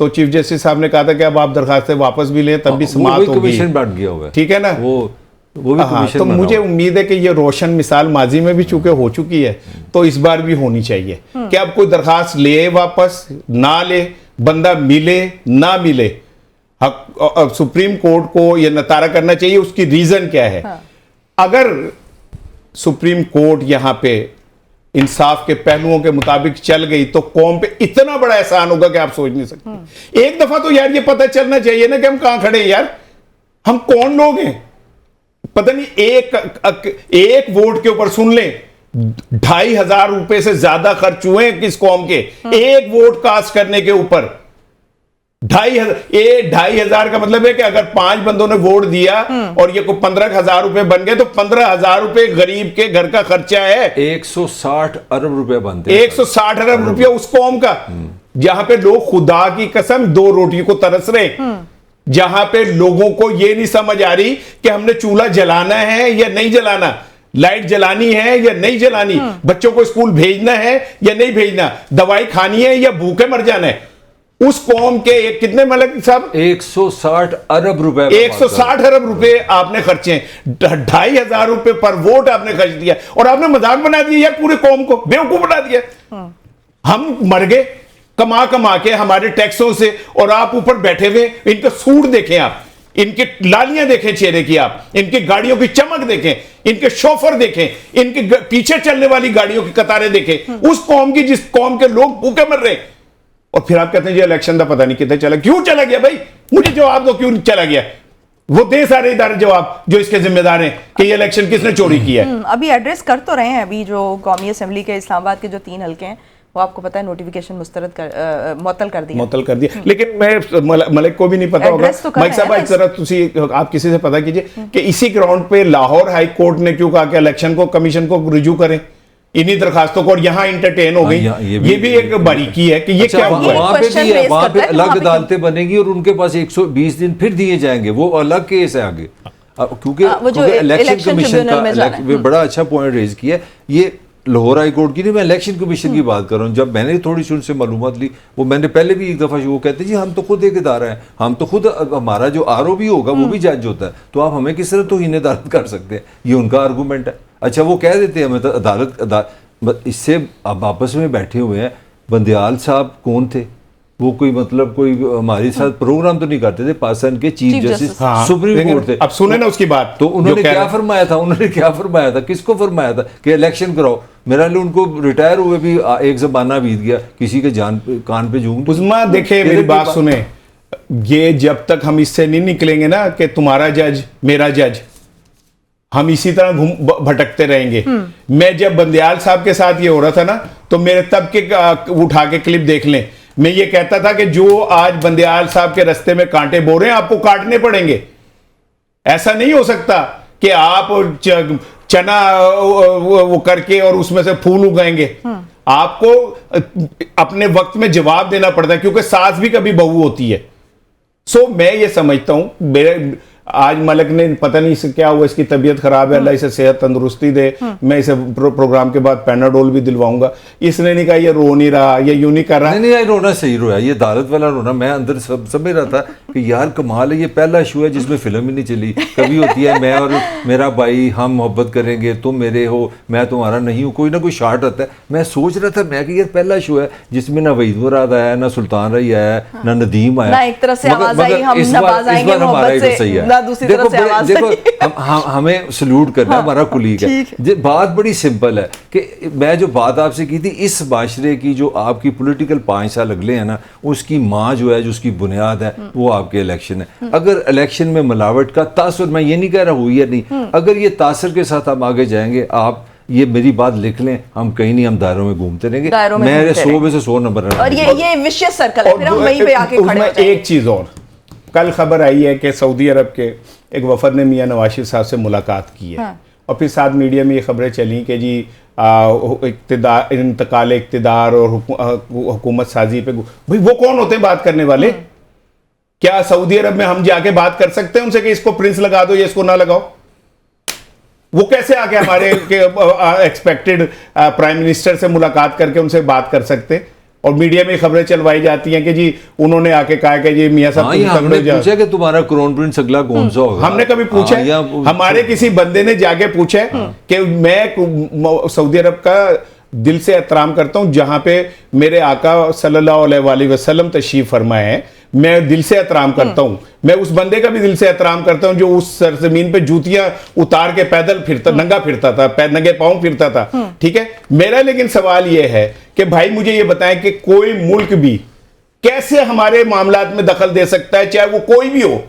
तो चीफ जस्टिस साहब ने कहा था कि अब आप दरखास्तें वापस भी लें तब भी समाप्त होगी, बैठ गया हुआ है, ठीक है ना। वो भी तो मुझे उम्मीद है कि ये रोशन मिसाल माजी में भी चूंकि हो चुकी है तो इस बार भी होनी चाहिए कि अब कोई दरखास्त ले वापस ना ले, बंदा मिले ना मिले, सुप्रीम कोर्ट को ये नतारा करना चाहिए उसकी रीजन क्या है। अगर सुप्रीम कोर्ट यहां पे इंसाफ के पहलुओं के मुताबिक चल गई तो कौम पे इतना बड़ा एहसान होगा कि आप सोच नहीं सकते। एक दफा तो यार ये पता चलना चाहिए ना कि हम कहां खड़े हैं यार, हम कौन लोग हैं। पता नहीं एक वोट के ऊपर सुन लें 2,500 रुपए से ज्यादा खर्च हुए हैं किस कौम के एक वोट कास्ट करने के ऊपर। 2,500 का मतलब है कि अगर 5 बंदों ने वोट दिया और ये को 15,000 रुपए बन गए तो 15,000 रुपए गरीब के घर का खर्चा है। 160 अरब रुपए बनते हैं। 160 अरब रुपया उस कौम का जहां पे लोग खुदा की कसम 2 रोटी को तरस रहे, जहां पे लोगों को ये नहीं समझ आ रही कि हमने चूल्हा जलाना है या नहीं जलाना। लाइट जलानी है या नहीं जलानी, बच्चों को स्कूल भेजना है या नहीं भेजना, दवाई खानी है या भूखे मर जाना है, उस कौम के कितने मलिक साहब 160 अरब रुपए 160 अरब रुपए आपने खर्चे हैं, 2,500 रुपए पर वोट आपने खर्च दिया और आपने मजाक बना दिया यार, पूरे कौम को बेवकूफ बना दिया। हम मर गए कमा कमा के हमारे टैक्सों से, और आप ऊपर बैठे हुए, इनका सूट देखें आप, इनके लालियां देखें चेहरे की, आप इनकी गाड़ियों की चमक देखें, इनके शोफर देखें, इनके पीछे चलने वाली गाड़ियों की कतारें देखें, उस कौम की जिस कौम के लोग भूखे मर रहे हैं। और फिर आप कहते हैं जी इलेक्शन का पता नहीं कितने चला, क्यों चला गया भाई, मुझे जवाब दो क्यों चला गया, वो दे सारे इदारे जवाब जो इसके जिम्मेदार हैं कि ये इलेक्शन किसने चोरी किया है। अभी एड्रेस कर तो रहे हैं, अभी जो कौमी असेंबली के इस्लामाबाद के जो 3 हल्के हैं वो आपको पता है नोटिफिकेशन मुअत्तल कर दिया, लेकिन मैं मलिक को भी नहीं पता होगा, मलिक साहब एक तरह आप किसी से पता कीजिए कि इसी ग्राउंड पे लाहौर हाई कोर्ट ने क्यों कहा कि इलेक्शन को कमीशन को रिज्यू करें इन्हीं दरखास्तों को, और यहाँ इंटरटेन हो गई। ये भी एक बारीकी है कि ये क्या हुआ है। वहां पे भी है, वहां पे अलग अदालतें बनेगी और उनके पास 120 दिन फिर दिए जाएंगे, वो अलग केस है आगे, क्योंकि इलेक्शन कमीशन का बड़ा अच्छा पॉइंट रेज किया। ये लाहौर हाई कोर्ट की नहीं, मैं इलेक्शन कमीशन की बात कर रहा हूँ। जब मैंने थोड़ी सी उनसे मालूमात ली, वो मैंने पहले भी एक दफ़ा वो कहते जी हम तो खुद एक इदारा है, हम तो खुद, हमारा जो आरओ भी होगा वो भी जज होता है, तो आप हमें किस तरह तौहीन अदालत कर सकते हैं, ये उनका आर्गूमेंट है। अच्छा वो कह देते हैं हमें तो अदालत इससे अब आपस में बैठे हुए हैं। बंदयाल साहब कौन थे, वो कोई मतलब कोई हमारे साथ प्रोग्राम तो नहीं करते थे, पाकिस्तान के चीफ जस्टिस सुप्रीम कोर्ट थे। अब सुने ना उसकी बात, तो उन्होंने क्या फरमाया था, किसको फरमाया था कि इलेक्शन कराओ। मेरा लिए उनको रिटायर हुए भी एक ज़माना बीत गया, किसी के जान कान पे जूं। उस्मा देखे मेरी बात सुने, ये जब तक हम इससे नहीं निकलेंगे ना कि तुम्हारा जज मेरा जज, हम इसी तरह भटकते रहेंगे। मैं जब बंदयाल साहब के साथ ये हो रहा था ना, तो मेरे तब के उठा के क्लिप देख लें, मैं ये कहता था कि जो आज बंदयाल साहब के रास्ते में कांटे बो रहे हैं आपको काटने पड़ेंगे। ऐसा नहीं हो सकता कि आप चना वो करके और उसमें से फूल उगाएंगे। आपको अपने वक्त में जवाब देना पड़ता है, क्योंकि सास भी कभी बहू होती है। सो मैं ये समझता हूं, मेरे आज मलिक ने पता नहीं इसे क्या हुआ, इसकी तबीयत खराब है, अल्लाह इसे सेहत तंदुरुस्ती दे। मैं इसे प्रोग्राम के बाद पैनाडोल भी दिलवाऊंगा। इसने नहीं कहा ये रो नहीं रहा, ये यूं नहीं कर रहा। नहीं रोना सही रोया, ये अदालत वाला रोना मैं अंदर समझ रहा था कि यार कमाल है, ये पहला इशू है जिसमें फिल्म ही नहीं चली। कभी होती है मैं और मेरा भाई हम मोहब्बत करेंगे, तुम मेरे हो मैं तुम्हारा नहीं हूँ, कोई ना कोई शार्ट आता है। मैं सोच रहा था मैं कि यार पहला इशू है जिसमें ना वहीद मुराद आया, ना सुल्तान रही आया, ना नदीम आया, एक तरह से आवाज आई, हम नवाज आएंगे मोहब्बत से, सही है। दूसरी तरफ से आवाज देखो हमें सलूट करना, हमारा कुलीग है। बात बड़ी सिंपल है कि मैं जो बात आपसे की थी, इस माशरे की जो आपकी पॉलिटिकल 5 साल अगले हैं ना, उसकी माँ जो है, जो उसकी बुनियाद है, वो आपके इलेक्शन है। अगर इलेक्शन में मिलावट का तासुर, मैं ये नहीं कह रहा हुई है नहीं, अगर ये तासुर के साथ हम आगे जाएंगे, आप ये मेरी बात लिख लें, हम कहीं नहीं, हम दायरों में घूमते रहेंगे। मेरे 100 में से 100 नंबर और ये विशेष सर्कल है, फिर हम वहीं पे आके खड़े हो जाएंगे। एक चीज और, कल खबर आई है कि सऊदी अरब के एक वफद ने मियां नवाज शरीफ साहब से मुलाकात की है। और फिर साथ मीडिया में ये खबरें चली कि जी इंतकाल इक़्तिदार और हुकूमत साजी पे, भाई वो कौन होते हैं बात करने वाले? क्या सऊदी अरब में हम जाके बात कर सकते हैं उनसे कि इसको प्रिंस लगा दो या इसको ना लगाओ? वो कैसे आके हमारे एक्सपेक्टेड प्राइम मिनिस्टर से मुलाकात करके उनसे बात कर सकते हैं? और मीडिया में खबरें चलवाई जाती हैं कि जी उन्होंने आके कहा कि जी मियां साहब हमने पूछा कि तुम्हारा क्राउन प्रिंस अगला कौन सा होगा? हमने कभी पूछा? हमारे किसी बंदे ने जाके पूछा कि मैं सऊदी अरब का दिल से एहतराम करता हूं, जहां पे मेरे आका सल्लल्लाहु अलैहि वसल्लम तशरीफ फरमाए हैं, मैं दिल से एहतराम करता हूं। मैं उस बंदे का भी दिल से एहतराम करता हूं जो उस सरजमीन पे जूतियां उतार के पैदल फिरता, नंगा फिरता था, नंगे पांव फिरता था। ठीक है, मेरा लेकिन सवाल यह है कि भाई मुझे यह बताएं कि कोई मुल्क भी कैसे हमारे मामलात में दखल दे सकता है, चाहे वो कोई भी हो,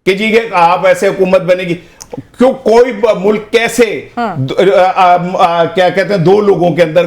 कि जी आप ऐसे हुकूमत बनेगी। क्यों कोई मुल्क कैसे क्या कहते हैं, 2 लोगों के अंदर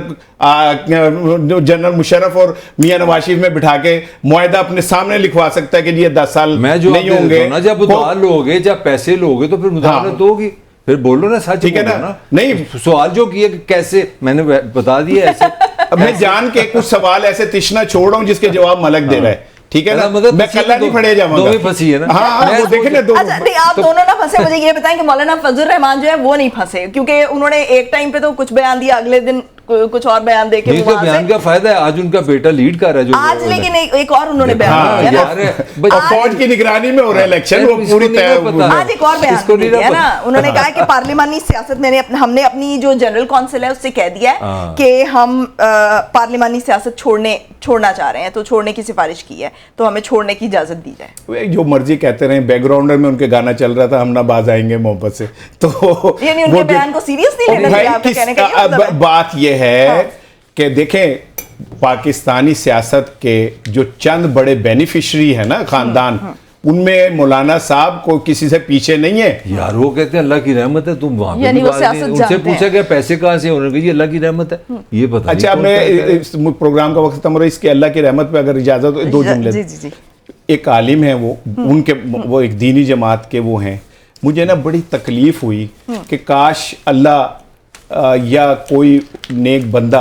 जनरल मुशर्रफ और मियां नवाज शरीफ में बिठा के मुआहदा अपने सामने लिखवा सकता है कि ये 10 साल नहीं होंगे? जब उधार लोगे, जब पैसे लोगे तो फिर मुदावनत होगी, फिर बोलो ना सच, ठीक है ना? नहीं, सवाल जो किए कि कैसे, मैंने बता दिया ऐसे। अब मैं जान के कुछ सवाल ऐसे तिश्ना छोड़ रहा हूं जिसके जवाब मलक दे रहा है। ठीक है ना, मतलब मैं फंसी कल्ला तो नहीं फड़े जाऊंगा। दो ही फंसी है ना। हाँ, मैं वो देखे ना सोच- अच्छा नहीं, आप दोनों ना फंसे। मुझे ये बताएं कि मौलाना फजल रहमान जो है वो नहीं फंसे, क्योंकि उन्होंने एक टाइम पे तो कुछ बयान दिया, अगले दिन कुछ और बयान देके नहीं, वो तो वहां बयान से का फायदा है, आज उनका बेटा लीड कर रहा है जो आज, लेकिन एक और उन्होंने बयान हाँ, दिया ना। यार, और फौज की निगरानी में हो रहा है इलेक्शन, वो इसको पूरी नहीं तय ना पता। आज एक और बयान इसको नहीं दिया ना ना, उन्होंने कहा कि पार्लिमानी सियासत में हमने अपनी जो जनरल काउंसिल है उससे कह दिया है हाँ। कि हम पार्लिमानी सियासत छोड़ना चाह रहे हैं, तो छोड़ने की सिफारिश की है, तो हमें छोड़ने की इजाजत दी जाए। वे जो मर्जी कहते रहे, बैकग्राउंडर में उनके गाना चल रहा था, हम ना बाज आएंगे मोहब्बत से, तो यानी उनके वो बयान को सीरियस नहीं लेना भाई चाहिए, आपका कहने का ये अब मतलब है? बात यह है हाँ। कि देखें पाकिस्तानी सियासत के जो चंद बड़े बेनिफिशरी है ना खानदान, उनमें मौलाना साहब को किसी से पीछे नहीं है। यार वो कहते हैं अल्लाह की रहमत है, तुम वहां पे यानी भी वो बात नहीं- सियासत उनसे जानते पूछा हैं। गया पैसे कहाँ से, उन्होंने कहा जी अल्लाह की रहमत है। ये पता अच्छा, नहीं कौन कहता है। इस प्रोग्राम का वक्त खत्म हो रहा है, इसके अल्लाह की रहमत पे अगर इजाजत हो, दो जुमले। जी जी जी। एक आलिम है वो, उनके वो एक दीनी जमात के वो हैं, मुझे ना बड़ी तकलीफ हुई कि काश अल्लाह या कोई नेक बंदा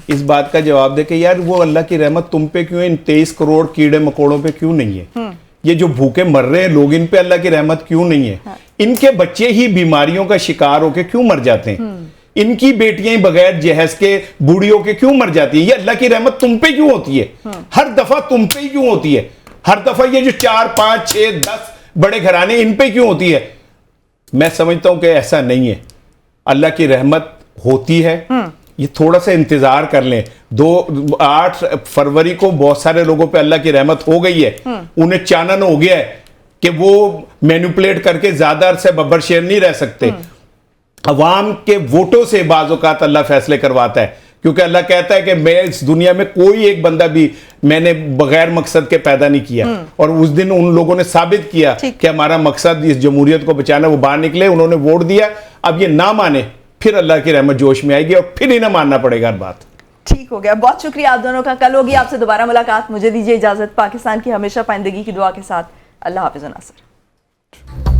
इस बात का जवाब दे कि यार वो अल्लाह की रहमत तुम पे क्यों है, इन 23 करोड़ कीड़े मकोड़ों पे क्यों नहीं है, ये जो भूखे मर रहे हैं लोग, इन पे अल्लाह की रहमत क्यों नहीं है, इनके बच्चे ही बीमारियों का शिकार होके क्यों मर जाते हैं, इनकी बेटियां बगैर जहेज के बूढ़ियों के क्यों मर जाती है, ये अल्लाह की रहमत तुम पे क्यों होती है, हर दफा तुम पे ही क्यों होती है, हर दफा ये जो 4, 5, 6, 10 बड़े घराने इन पे क्यों होती है। मैं समझता हूं कि ऐसा नहीं है, अल्लाह की रहमत होती है, ये थोड़ा सा इंतजार कर लें। 8 फरवरी को बहुत सारे लोगों पे अल्लाह की रहमत हो गई है, उन्हें चानन हो गया है कि वो मैनिपुलेट करके ज्यादा अरसे बब्बर शेर नहीं रह सकते। अवाम के वोटों से बाज़ औक़ात अल्लाह फैसले करवाता है, क्योंकि अल्लाह कहता है कि मैं इस दुनिया में कोई एक बंदा भी मैंने बगैर मकसद के पैदा नहीं किया, और उस दिन उन लोगों ने साबित किया कि हमारा मकसद इस जमहूरियत को बचाना, वो बाहर निकले, उन्होंने वोट दिया। अब ये ना माने, फिर अल्लाह की रहमत जोश में आएगी और फिर इन्हें मानना पड़ेगा हर बात। ठीक हो गया, बहुत शुक्रिया आप दोनों का। कल होगी आपसे दोबारा मुलाकात, मुझे दीजिए इजाजत। पाकिस्तान की हमेशा पाइंदगी की दुआ के साथ, अल्लाह हाफिज़ नासिर।